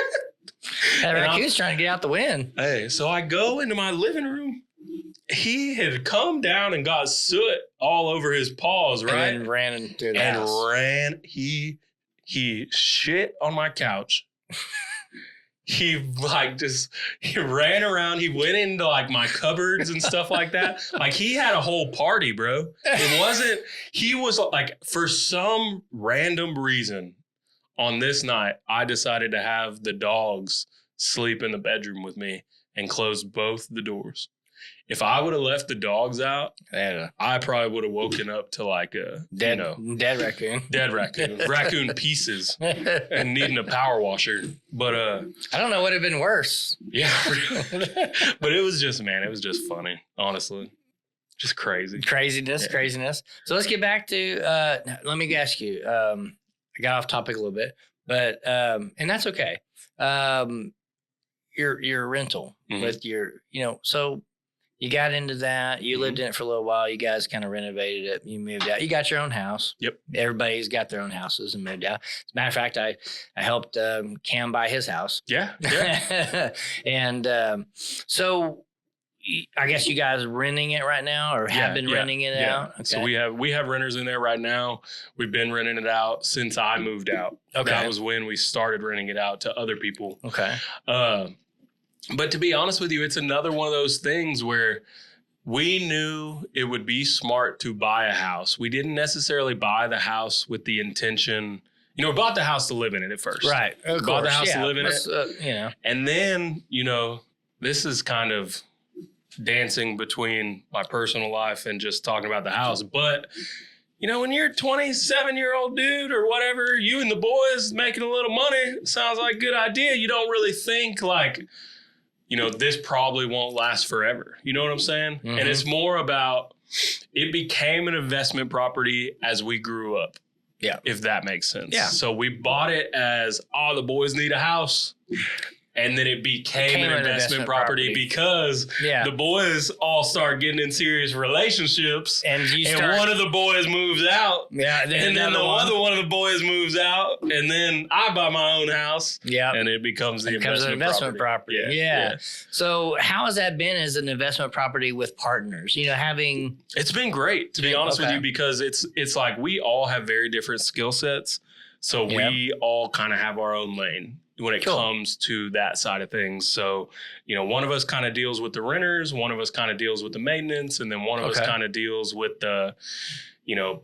That raccoon's trying to get out the wind. Hey, so I go into my living room. He had come down and got soot all over his paws, right? And then ran through the house. He shit on my couch. He ran around. He went into my cupboards and stuff like that. He had a whole party, bro. He was for some random reason on this night, I decided to have the dogs sleep in the bedroom with me and close both the doors. If I would have left the dogs out, I probably would have woken up to a dead raccoon. Dead raccoon. Raccoon pieces and needing a power washer. But I don't know what would have been worse. Yeah. But it was just funny, honestly. Just crazy. Craziness. So let's get back to let me ask you. I got off topic a little bit, but and that's okay. Your rental with your, so You got into that. You lived in it for a little while. You guys kind of renovated it. You moved out. You got your own house. Yep. Everybody's got their own houses and moved out. As a matter of fact, I helped Cam buy his house. Yeah. And so I guess you guys are renting it right now or have been renting it out? Okay. So we have renters in there right now. We've been renting it out since I moved out. Okay. That was when we started renting it out to other people. Okay. But to be honest with you, it's another one of those things where we knew it would be smart to buy a house. We didn't necessarily buy the house with the intention, we bought the house to live in it at first. Right. Of course. Bought the house to live in it. And then, this is kind of dancing between my personal life and just talking about the house. But, when you're a 27-year-old dude or whatever, you and the boys making a little money, sounds like a good idea. You don't really think like, this probably won't last forever. You know what I'm saying? Mm-hmm. And it's more about, it became an investment property as we grew up. Yeah. If that makes sense. Yeah. So we bought it as, the boys need a house. And then it became an investment property because the boys all start getting in serious relationships. And one of the boys moves out. Yeah. And then the other one of the boys moves out. And then I buy my own house. Yeah. And it becomes the investment property. Yeah. So how has that been as an investment property with partners? Having... It's been great, to be honest with you, because it's like we all have very different skill sets. So we all kind of have our own lane when it comes to that side of things. So, one of us kind of deals with the renters, one of us kind of deals with the maintenance, and then one of us kind of deals with the,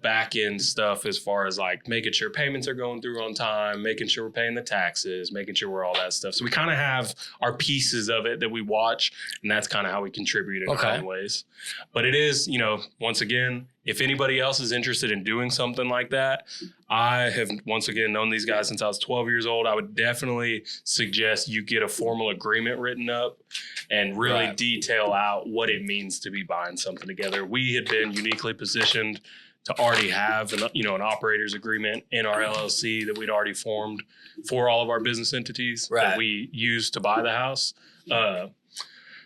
back end stuff as far as like making sure payments are going through on time, making sure we're paying the taxes, making sure we're all that stuff. So we kind of have our pieces of it that we watch, and that's kind of how we contribute in our own ways. But it is, once again, if anybody else is interested in doing something like that, I have, once again, known these guys since I was 12 years old. I would definitely suggest you get a formal agreement written up and really detail out what it means to be buying something together. We had been uniquely positioned to already have an operator's agreement in our LLC that we'd already formed for all of our business entities that we used to buy the house.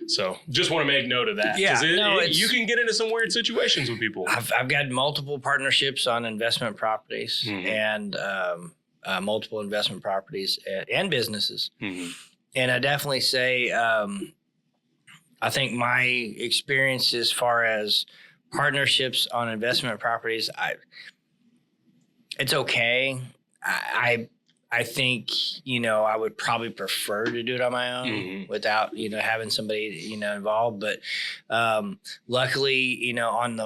So just want to make note of that. Yeah, you can get into some weird situations with people. I've got multiple partnerships on investment properties and multiple investment properties and businesses. Mm-hmm. And I definitely say, I think my experience as far as partnerships on investment properties, it's okay. I think, I would probably prefer to do it on my own without, having somebody, involved. But luckily, on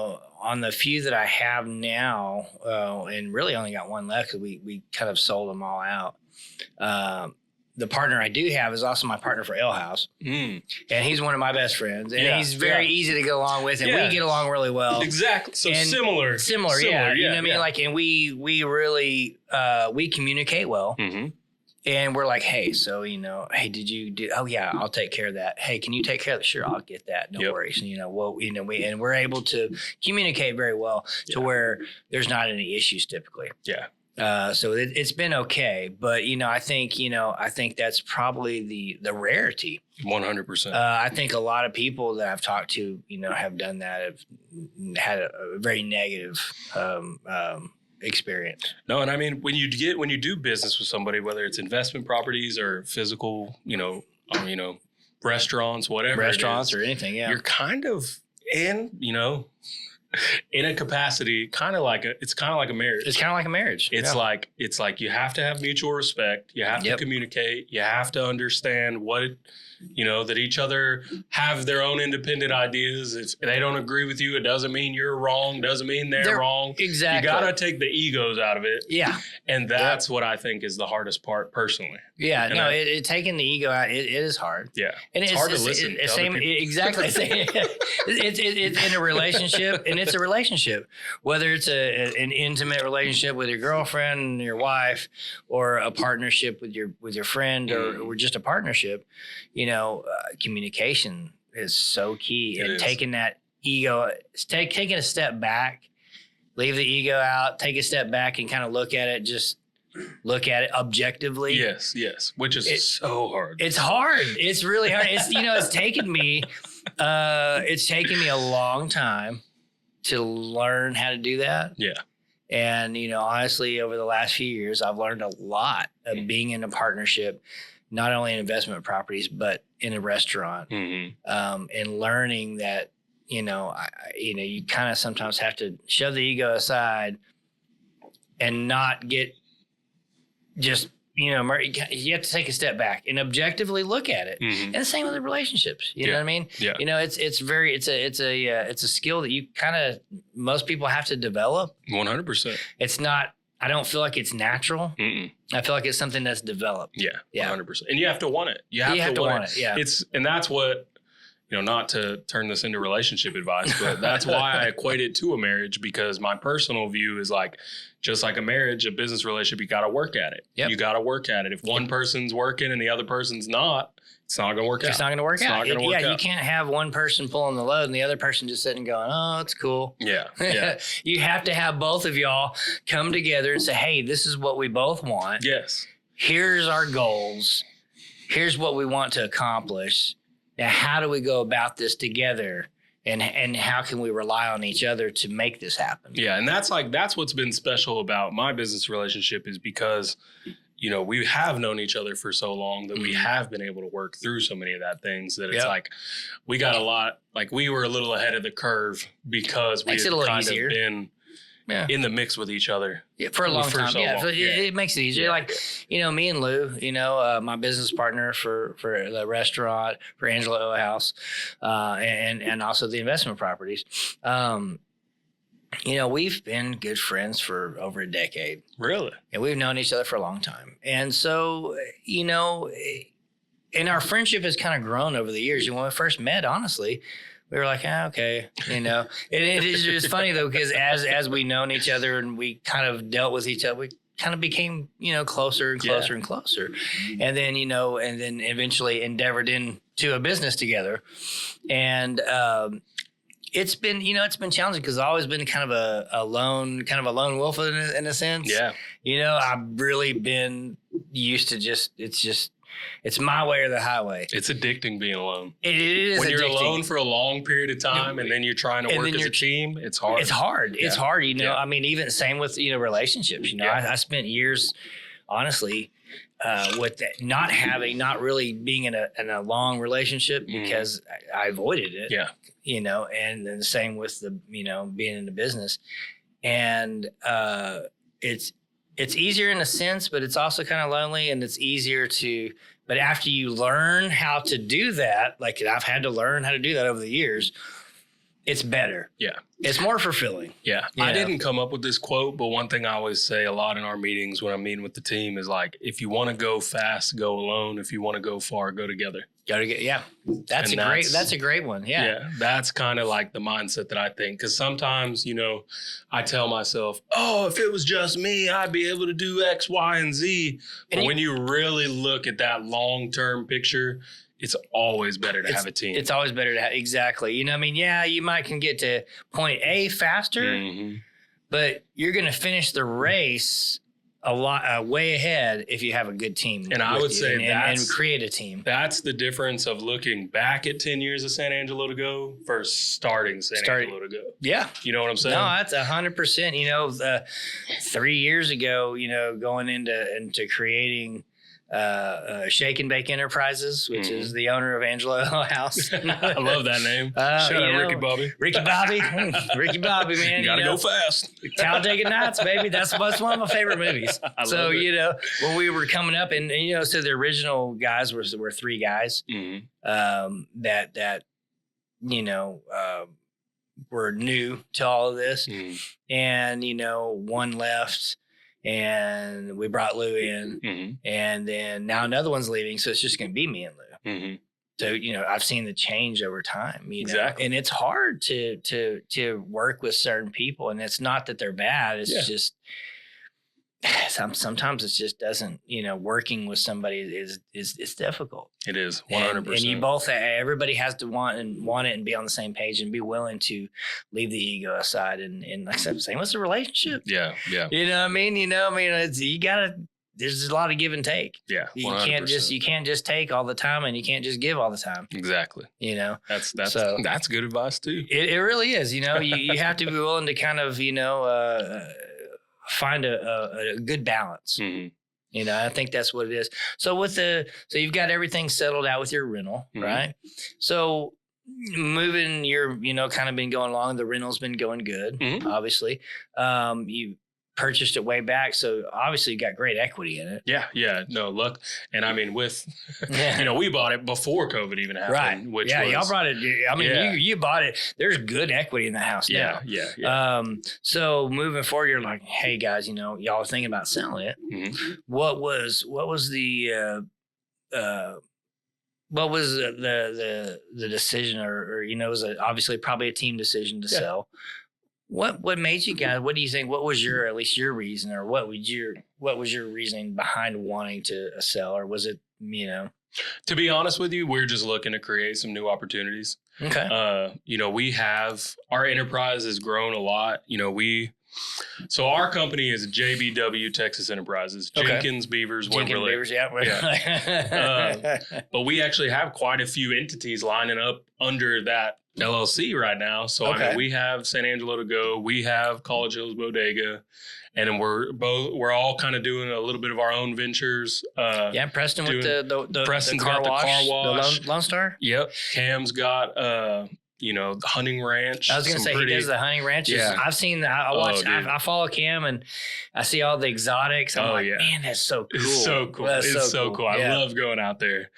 the few that I have now, and really only got one left because we kind of sold them all out. The partner I do have is also my partner for Ale House. And he's one of my best friends. And he's very easy to get along with. And we get along really well. Exactly. So similar. Yeah. You know what I mean? Like, and we really, we communicate well. Mm-hmm. And we're like, hey, so, hey, did you do, oh yeah, I'll take care of that. Hey, can you take care of that? Sure, I'll get that. No worries. And we're able to communicate very well to where there's not any issues typically. Yeah. So it's been okay, but I think that's probably the rarity. 100%. I think a lot of people that I've talked to, have done that, have had a very negative experience. No, and I mean when you do business with somebody, whether it's investment properties or physical, restaurants, whatever, restaurants or anything, you're kind of in a capacity, it's kind of like a marriage. It's kind of like a marriage. It's like you have to have mutual respect. You have to communicate. You have to understand that each other have their own independent ideas. If they don't agree with you, it doesn't mean you're wrong. Doesn't mean they're wrong. Exactly. You got to take the egos out of it. Yeah. And that's what I think is the hardest part personally. Yeah. And taking the ego out, it is hard. Yeah. And it's hard to listen. Exactly. It's in a relationship, and it's a relationship, whether it's an intimate relationship with your girlfriend and your wife, or a partnership with your friend, or just a partnership. Communication is so key, and taking that ego, taking a step back, leave the ego out, take a step back and kind of look at it just look at it objectively. Yes, which is so hard. It's hard. It's really hard. It's it's taken me a long time to learn how to do that. Yeah. And honestly, over the last few years, I've learned a lot of being in a partnership, not only in investment properties but in a restaurant, and learning that you kind of sometimes have to shove the ego aside and not get just you have to take a step back and objectively look at it. And the same with the relationships. You know what I mean? Yeah. It's a skill that you kind of most people have to develop. 100%. It's not. I don't feel like it's natural. I feel like it's something that's developed. Yeah. 100%. And you have to want it. You have to want it. Yeah. And that's what. Not to turn this into relationship advice, but that's why I equate it to a marriage, because my personal view is like, just like a marriage, a business relationship, you got to work at it. Yep. You got to work at it. If one person's working and the other person's not, it's not going to work out. It's not going to work out. You can't have one person pulling the load and the other person just sitting and going, oh, it's cool. Yeah. You have to have both of y'all come together and say, hey, this is what we both want. Yes. Here's our goals. Here's what we want to accomplish. Now, how do we go about this together, and how can we rely on each other to make this happen? Yeah, and that's what's been special about my business relationship, is because, we have known each other for so long that we have been able to work through so many of that things that it's like we got a lot, like we were a little ahead of the curve because we had kind of been in the mix with each other for a long time. It makes it easier. Yeah. Like, me and Lou, my business partner for the restaurant, for Angelo House, and also the investment properties. We've been good friends for over a decade. Really? And we've known each other for a long time. And so, and our friendship has kind of grown over the years. When we first met, honestly, we were like, okay, it's funny though, because as we known each other and we kind of dealt with each other, we kind of became, closer and closer and closer. And then, and then eventually endeavored into a business together. And, it's been challenging because I've always been kind of a lone wolf in a sense. Yeah. I've really been used to it's my way or the highway. It's addicting being alone. It is when you're addicting. alone for a long period of time and then you're trying to work as a team, it's hard. It's hard. Yeah. It's hard. I mean, even same with, relationships, I spent years, honestly, with that, not really being in a long relationship because I avoided it. Yeah. And then the same with the, being in the business. And it's easier in a sense, but it's also kind of lonely, and it's easier but after you learn how to do that, like I've had to learn how to do that over the years, it's better. Yeah. It's more fulfilling. Yeah. I didn't come up with this quote, but one thing I always say a lot in our meetings when I'm meeting with the team is like, if you want to go fast, go alone. If you want to go far, go together. That's a great one. Yeah. That's kind of like the mindset that I think, because sometimes, I tell myself, oh, if it was just me, I'd be able to do X, Y, and Z. But when you really look at that long-term picture, it's always better to have a team. It's always better to have, exactly. You might can get to point A faster, but you're going to finish the race a lot way ahead if you have a good team. And I would say and create a team. That's the difference of looking back at 10 years of San Angelo to go versus starting San Angelo to go. Yeah. You know what I'm saying? No, that's 100%. 3 years ago, going into creating Shake and Bake Enterprises, which is the owner of Angelo House. I love that name. Shout out Ricky Bobby. Ricky Bobby, man. You gotta go fast. Talladega Nights, baby. That's one of my favorite movies. So, when we were coming up and so the original guys were three guys that were new to all of this. And, one left. And we brought Lou in, and then now another one's leaving, so it's just going to be me and Lou. So I've seen the change over time. Exactly. And it's hard to work with certain people, and it's not that they're bad. It's just sometimes it just doesn't, working with somebody is difficult. It is 100%. And you both, everybody has to want it and be on the same page and be willing to leave the ego aside. And like I said, same with the relationship. Yeah. You know what I mean? There's a lot of give and take. Yeah. 100%. You can't just take all the time, and you can't just give all the time. Exactly. That's good advice too. It really is. You have to be willing to kind of, find a good balance. Mm-hmm. I think that's what it is. So so you've got everything settled out with your rental, Mm-hmm. right? So moving, kind of been going along. The rental's been going good, Mm-hmm. obviously. You purchased it way back, so obviously you got great equity in it. Yeah. No, look, and I mean, we bought it before COVID even happened. Right. Y'all brought it. I mean, you bought it. There's good equity in the house now. Yeah. So moving forward, you're like, hey guys, y'all are thinking about selling it. Mm-hmm. What was the decision, or it was obviously probably a team decision to sell. What made you guys? What do you think? What was at least your reason, or what was your reasoning behind wanting to sell, or was it To be honest with you, we're just looking to create some new opportunities. Okay. Our enterprise has grown a lot. So our company is JBW Texas Enterprises, Jenkins Beavers, Beavers, yeah. But we actually have quite a few entities lining up under that LLC right now. So I mean, we have San Angelo to go, we have College Hills Bodega, and then we're all kind of doing a little bit of our own ventures. Preston with the Preston's car got the wash, car wash, the Lone Star. Yep, Cam's got the hunting ranch. I was gonna say he does the hunting ranches. Yeah. I've seen that. I follow Cam, and I see all the exotics. I'm man, that's so cool. It's so cool. It's so cool. I love going out there.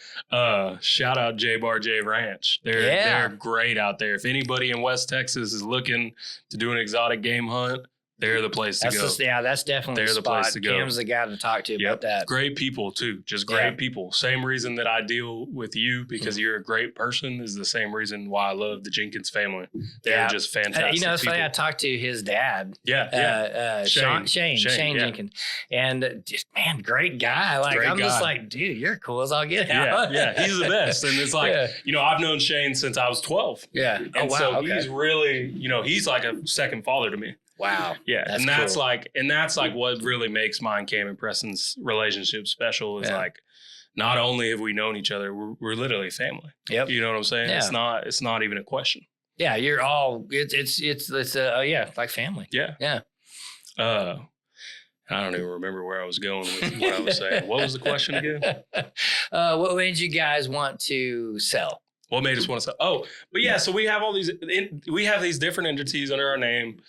Shout out J Bar J Ranch. They're great out there. If anybody in West Texas is looking to do an exotic game hunt, they're the place to go. That's definitely the place to go. Cam's the guy to talk to about that. Great people too. Just great people. Same reason that I deal with you, because you're a great person, is the same reason why I love the Jenkins family. They're just fantastic. It's funny. I talked to his dad. Shane Jenkins, and just great guy. Just like, dude, you're cool as I'll get out. Yeah, he's the best. And it's like, I've known Shane since I was 12. Yeah. And so he's really, he's like a second father to me. Wow. Yeah. That's cool. What really makes mine, Cam, and Preston's relationship special is not only have we known each other, we're literally family. Yep. You know what I'm saying? Yeah. It's not even a question. Yeah. You're all, it's like family. Yeah. Yeah. I don't even remember where I was going with what I was saying. What was the question again? What made you guys want to sell? What made us want to sell? Oh, but so we have these different entities under our name.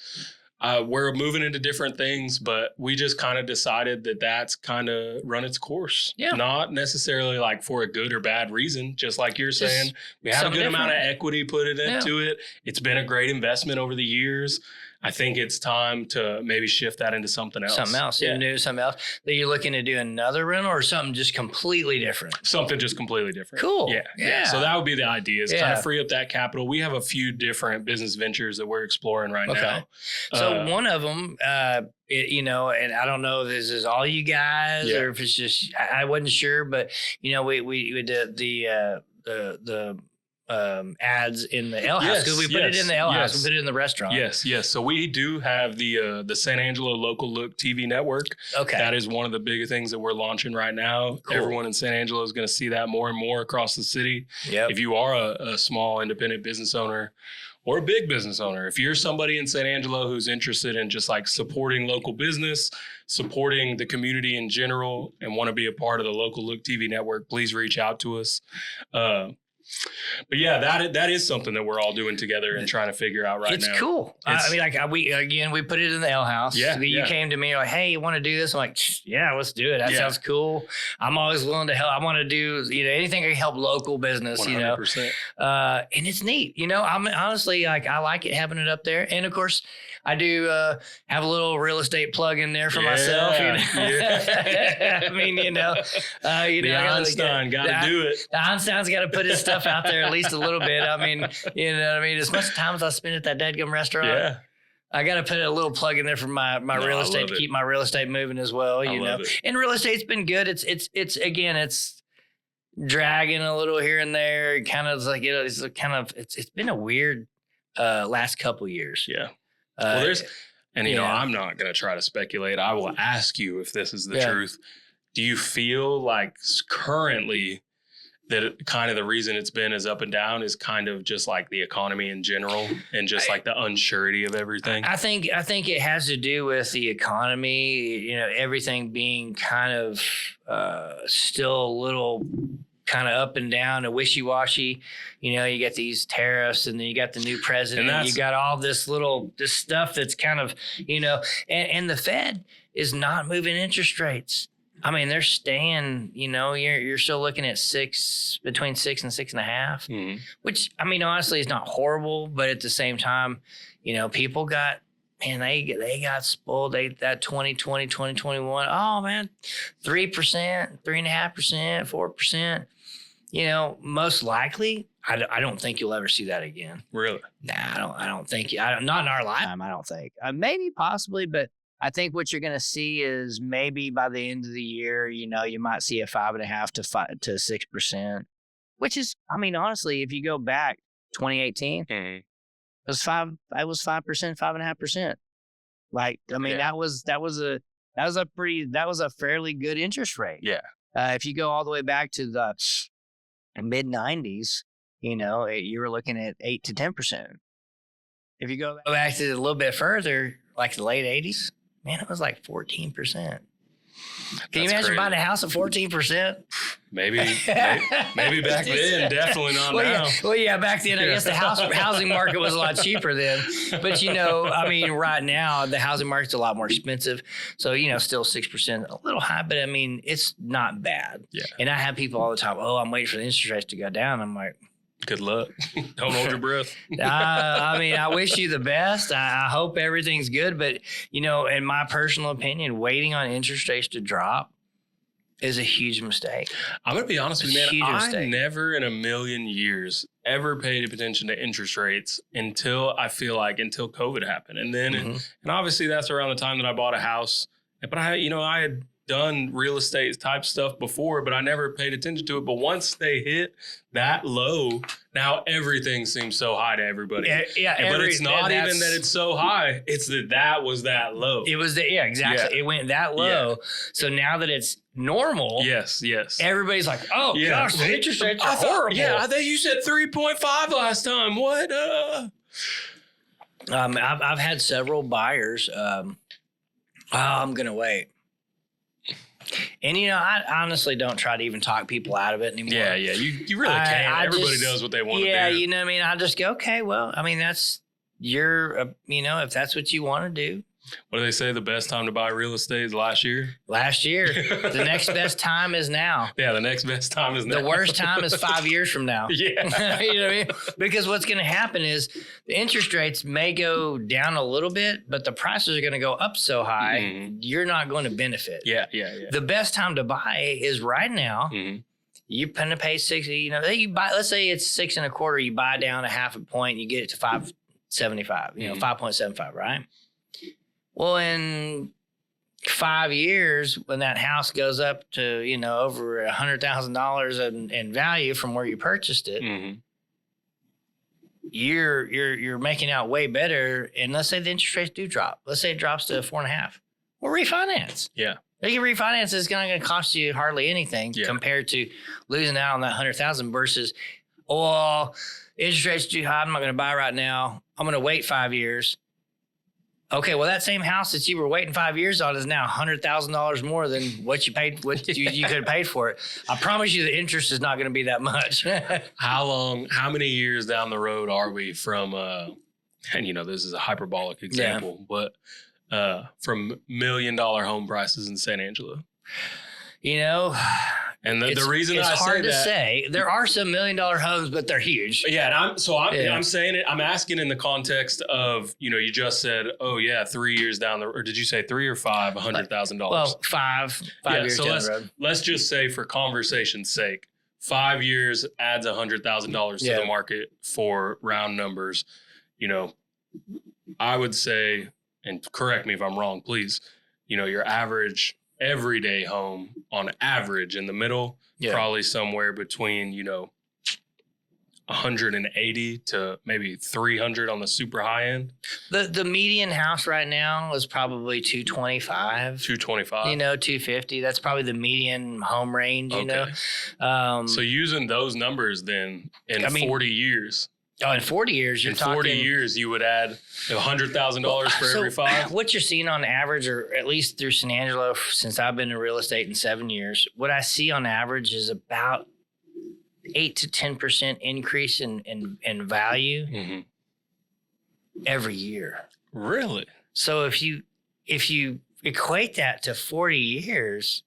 We're moving into different things, but we just kind of decided that that's kind of run its course. Yeah. Not necessarily like for a good or bad reason. Just like you're saying, we have a good amount of equity put into it. It's been a great investment over the years. I think it's time to maybe shift that into something else. Something else. That you're looking to do another rental, or something just completely different? Something just completely different. Cool. Yeah. So that would be the idea, is kind of free up that capital. We have a few different business ventures that we're exploring right now. So one of them, and I don't know if this is all you guys or if it's just, I wasn't sure, but we did the ads in the L house, because we put it in the L house. We put it in the restaurant. Yes. So we do have the San Angelo Local Look TV network. Okay. That is one of the bigger things that we're launching right now. Cool. Everyone in San Angelo is going to see that more and more across the city. Yep. If you are a small independent business owner or a big business owner, if you're somebody in San Angelo who's interested in just like supporting local business, supporting the community in general, and want to be a part of the Local Look TV network, please reach out to us. But that is something that we're all doing together and trying to figure out right now. It's cool. We put it in the L house. Yeah. You came to me like, hey, you want to do this? I'm like, yeah, let's do it. That sounds cool. I'm always willing to help. I want to do anything to help local business. 100%. And it's neat. I'm honestly I like it having it up there. And of course, I do have a little real estate plug in there for myself. Yeah. I mean, the Einstein got to do it. The Einstein's got to put his stuff out there at least a little bit. I mean, as much time as I spend at that dadgum restaurant. Yeah. I got to put a little plug in there for my real estate to keep my real estate moving as well. You know, and real estate's been good. It's dragging a little here and there. Kind of like, you know, it's been a weird last couple years. Yeah. Well, you know, I'm not going to try to speculate. I will ask you if this is the truth. Do you feel like currently that kind of the reason it's been as up and down is kind of just like the economy in general and just like the unsurety of everything? I think it has to do with the economy, you know, everything being kind of still a little kind of up and down and wishy-washy. You know, you get these tariffs and then you got the new president and you got all this stuff that's kind of, you know, and the Fed is not moving interest rates. I mean, they're staying, you know, you're still looking at between 6 and 6.5, which, I mean, honestly, is not horrible. But at the same time, you know, people got spoiled. That 2020, 2021, oh, man, 3%, 3.5%, 4%. You know, most likely, I don't think you'll ever see that again. Really? Nah, I don't think. Not in our lifetime, I don't think. Maybe, possibly, but I think what you're going to see is maybe by the end of the year, you know, you might see a 5.5 to 6%, which is, I mean, honestly, if you go back 2018, it was 5%, 5.5%. Like, I mean, that was a fairly good interest rate. Yeah. If you go all the way back to the mid 90s, you know, you were looking at 8 to 10%. If you go back to a little bit further, like the late 80s, man, it was like 14%. Can you imagine buying a house at 14%? Maybe back then, definitely not now. Well, yeah, back then, I guess the housing market was a lot cheaper then. But, you know, I mean, right now, the housing market's a lot more expensive. So, you know, still 6%, a little high, but I mean, it's not bad. Yeah. And I have people all the time, oh, I'm waiting for the interest rates to go down. I'm like, good luck. Don't hold your breath. I mean, I wish you the best. I hope everything's good. But, you know, in my personal opinion, waiting on interest rates to drop is a huge mistake. I'm going to be honest with you, man. I never in a million years ever paid attention to interest rates until COVID happened. And then, and obviously that's around the time that I bought a house. But I had done real estate type stuff before, but I never paid attention to it. But once they hit that low, now everything seems so high to everybody. Yeah, but it's not even that it's so high. It's that was that low. It was exactly. Yeah. It went that low. Yeah. So now that it's normal, yes, everybody's like, oh gosh, the interest rates are horrible. Yeah, I think you said 3.5 last time. What? I've had several buyers. I'm gonna wait. And, you know, I honestly don't try to even talk people out of it anymore. Yeah. You really can't. Everybody does what they want to do. Yeah, you know what I mean? I just go, okay, well, I mean, that's you know, if that's what you want to do. What do they say? The best time to buy real estate is last year? Last year. The next best time is now. Yeah, the next best time is now. The worst time is 5 years from now. Yeah. You know what I mean? Because what's going to happen is the interest rates may go down a little bit, but the prices are going to go up so high, you're not going to benefit. Yeah. The best time to buy is right now. You're going to pay 60, you know, you buy, let's say it's 6 1/4, you buy down a half a point, you get it to 5.75, you know, 5.75, right? Well, in 5 years, when that house goes up to, you know, over $100,000 in value from where you purchased it, you're making out way better. And let's say the interest rates do drop. Let's say it drops to 4.5. Well, refinance. Yeah. You can refinance. It's not going to cost you hardly anything compared to losing out on that 100,000 versus, oh, interest rates too high. I'm not going to buy right now. I'm going to wait 5 years. Okay, well, that same house that you were waiting 5 years on is now $100,000 more than what you paid, what you could have paid for it. I promise you the interest is not going to be that much. How many years down the road are we from, and you know, this is a hyperbolic example, but from $1 million home prices in San Angelo? You know, and the reason it's I hard say to say. There are some $1 million homes, but they're huge. Yeah, and I'm saying it. I'm asking in the context of, you know, you just said, oh yeah, 3 years down the, or did you say 3 or 5? $100,000. Well, five years down the road. Let's just say, for conversation's sake, 5 years adds $100,000 to the market for round numbers. You know, I would say, and correct me if I'm wrong, please, your average everyday home on average in the middle, probably somewhere between, 180 to maybe 300 on the super high end. The median house right now is probably 225. 225. 250. That's probably the median home range, So using those numbers then in 40 years. Oh, in 40 years, you're talking... 40 years, you would add $100,000 for every 5? What you're seeing on average, or at least through San Angelo, since I've been in real estate in 7 years, what I see on average is about 8 to 10% increase in value every year. Really? So if you equate that to 40 years,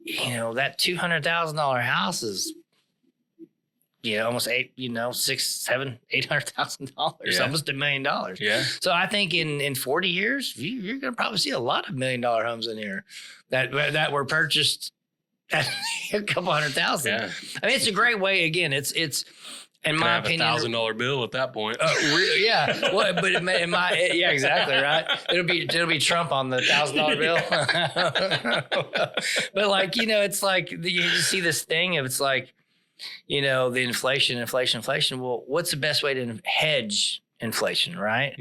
that $200,000 house is almost $800,000, almost $1 million. Yeah. So I think in 40 years, you're going to probably see a lot of $1 million homes in here that were purchased at a couple $100,000. Yeah. I mean, it's a great way. Again, it's in my opinion, $1,000 bill at that point. Yeah. Well, but yeah, exactly. Right. It'll be Trump on the $1,000 bill. But it's like you see this thing of it's like, the inflation. Well, what's the best way to hedge inflation, right?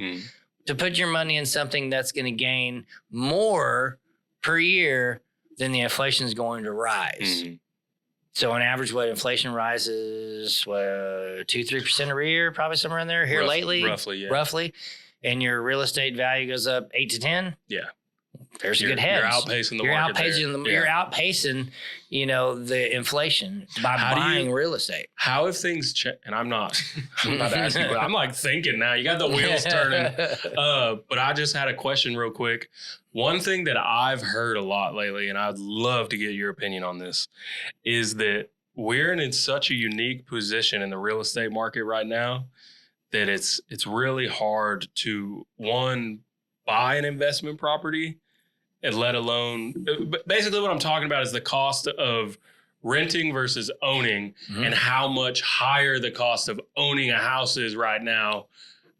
To put your money in something that's going to gain more per year than the inflation is going to rise. So on average, what inflation rises, 2-3% a year, probably somewhere in there here lately. Roughly, yeah. Roughly. And your real estate value goes up 8 to 10. Yeah. There's a good hedge. You're outpacing the market. You're outpacing, the inflation by buying real estate. How have things changed? And I'm not asking, but I'm like thinking now. You got the wheels turning. But I just had a question real quick. One thing that I've heard a lot lately, and I'd love to get your opinion on this, is that we're in such a unique position in the real estate market right now that it's really hard to, one, buy an investment property, and let alone, basically what I'm talking about is the cost of renting versus owning and how much higher the cost of owning a house is right now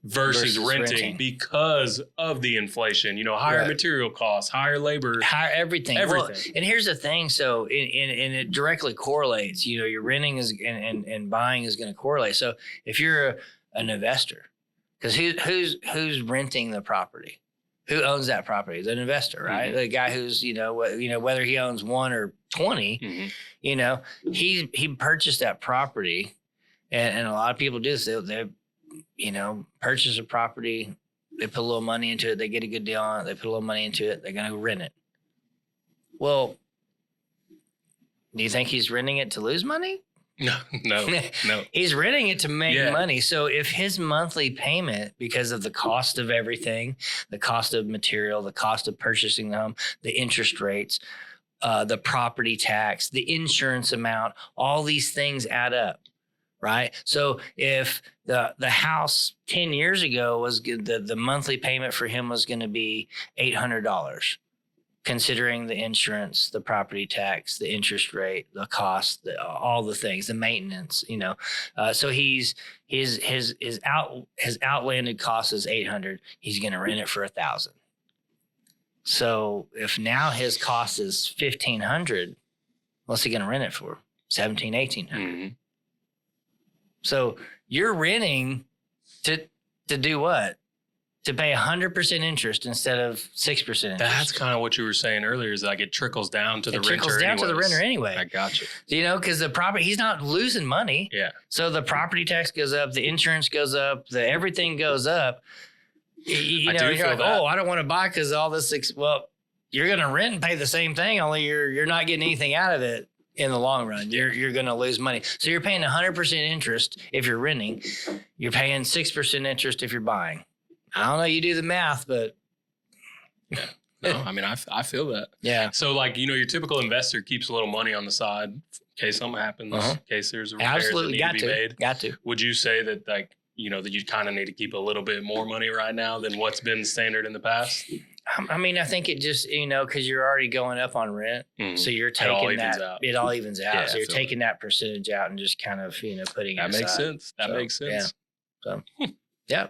versus renting because of the inflation, higher material costs, higher labor, higher everything. Well, and here's the thing. So, and it directly correlates, your renting is and buying is going to correlate. So if you're an investor, because who's renting the property? Who owns that property? The investor, right? The guy who's, whether he owns 1 or 20, he purchased that property, and a lot of people do this. They purchase a property, they put a little money into it, they get a good deal on it, they put a little money into it, they're going to rent it. Well, do you think he's renting it to lose money? No. He's renting it to make money. So if his monthly payment, because of the cost of everything, the cost of material, the cost of purchasing the home, the interest rates, the property tax, the insurance amount, all these things add up, right? So if the house 10 years ago was good, the monthly payment for him was going to be $800. Considering the insurance, the property tax, the interest rate, the cost, all the things, the maintenance, so his outlanded cost is $800. He's going to rent it for $1,000. So if now his cost is $1,500, what's he going to rent it for? $1,700, $1,800. So you're renting to do what? To pay 100% interest instead of 6% interest. That's kind of what you were saying earlier, is like it trickles down to the renter. It trickles down to the renter anyway. I got you. Because the property, he's not losing money. Yeah. So the property tax goes up, the insurance goes up, everything goes up. You're like, I don't want to buy because all this. Well, you're going to rent and pay the same thing, only you're not getting anything out of it in the long run. You're going to lose money. So you're paying 100% interest if you're renting. You're paying 6% interest if you're buying. I don't know. You do the math, but yeah. No, I mean, I feel that. Yeah. So your typical investor keeps a little money on the side in case something happens, in case there's repairs absolutely that need to be made. Got to. Would you say that that you kind of need to keep a little bit more money right now than what's been standard in the past? I mean, I think it just, because you're already going up on rent. So you're taking it all evens out. Yeah, so you're taking that percentage out and just kind of, putting it aside. That makes sense. That makes sense. Yeah. So, yeah.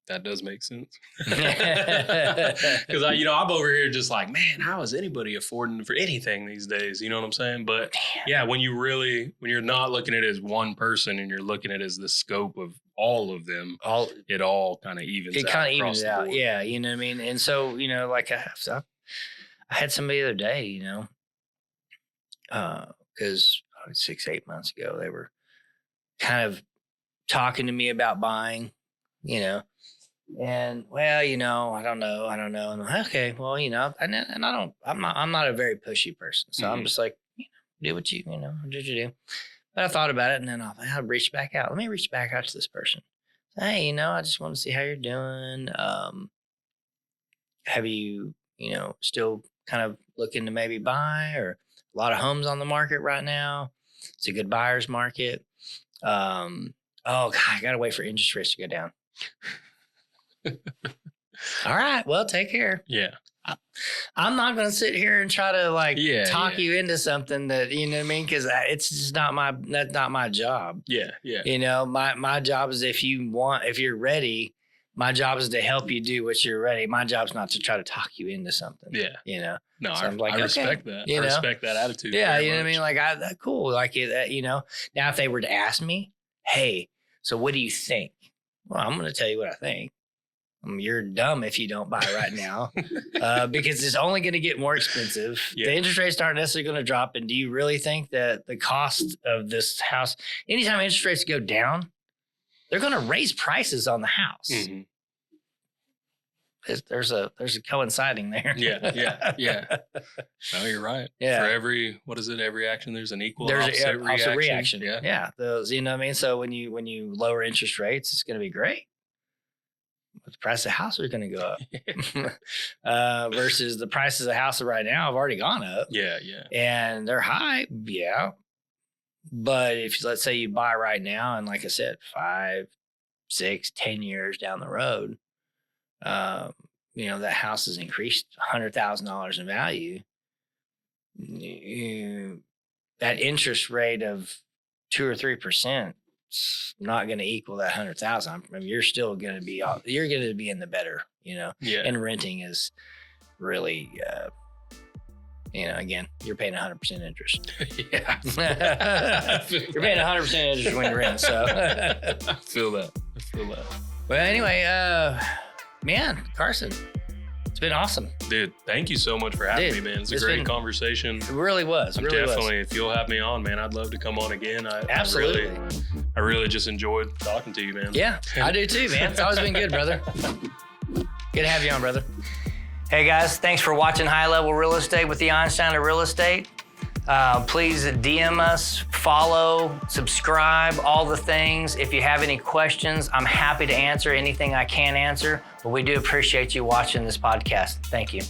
That does make sense. Because I'm over here just like, man, how is anybody affording for anything these days? You know what I'm saying? But yeah, when you're not looking at it as one person and you're looking at it as the scope of all of them, it all kind of evens out. It kind of evens out. Board. Yeah. You know what I mean? And so, like I had somebody the other day, because 6-8 months ago, they were kind of talking to me about buying, and well, I don't know. And I'm like, okay, well, I'm not a very pushy person. So I'm just like, do what do what you do. But I thought about it and then I'll reach back out. Let me reach back out to this person. Hey, I just want to see how you're doing. Have you, still kind of looking to maybe buy, or a lot of homes on the market right now? It's a good buyer's market. Oh God, I gotta wait for interest rates to go down. All right, well, take care. Yeah. I'm not going to sit here and try to talk you into something that, because it's just that's not my job. Yeah. Yeah. My job is if you're ready, my job is to help you do what you're ready. My job's not to try to talk you into something. Yeah. No, so I respect that. I respect that attitude. Yeah. You know what I mean? Like, cool. Like, now if they were to ask me, hey, so what do you think? Well, I'm going to tell you what I think. You're dumb if you don't buy right now, because it's only going to get more expensive. Yeah. The interest rates aren't necessarily going to drop. And do you really think that the cost of this house, anytime interest rates go down, they're going to raise prices on the house? Mm-hmm. There's a coinciding there. Yeah. No, you're right. Yeah. For every action, there's an equal opposite reaction. Yeah. Those, you know what I mean? So when you lower interest rates, it's going to be great. But the price of the house are going to go up versus the prices of the house right now have already gone up. Yeah. And they're high. Yeah. But if let's say you buy right now, and like I said, 5, 6, 10 years down the road, that house has increased $100,000 in value. That interest rate of 2 or 3%. It's not going to equal that 100,000. I mean, you're still going to be in the better, Yeah. And renting is really, again, you're paying 100% interest. Yeah. You're paying 100% interest when you're in. So I feel that. Well, anyway, man, Carson, it's been awesome. Dude, thank you so much for having me, man. It's a great conversation. It really was. If you'll have me on, man, I'd love to come on again. Absolutely. I really just enjoyed talking to you, man. Yeah, I do too, man. It's always been good, brother. Good to have you on, brother. Hey, guys, thanks for watching High Level Real Estate with the Einstein of Real Estate. Please DM us, follow, subscribe, all the things. If you have any questions, I'm happy to answer anything I can answer. But we do appreciate you watching this podcast. Thank you.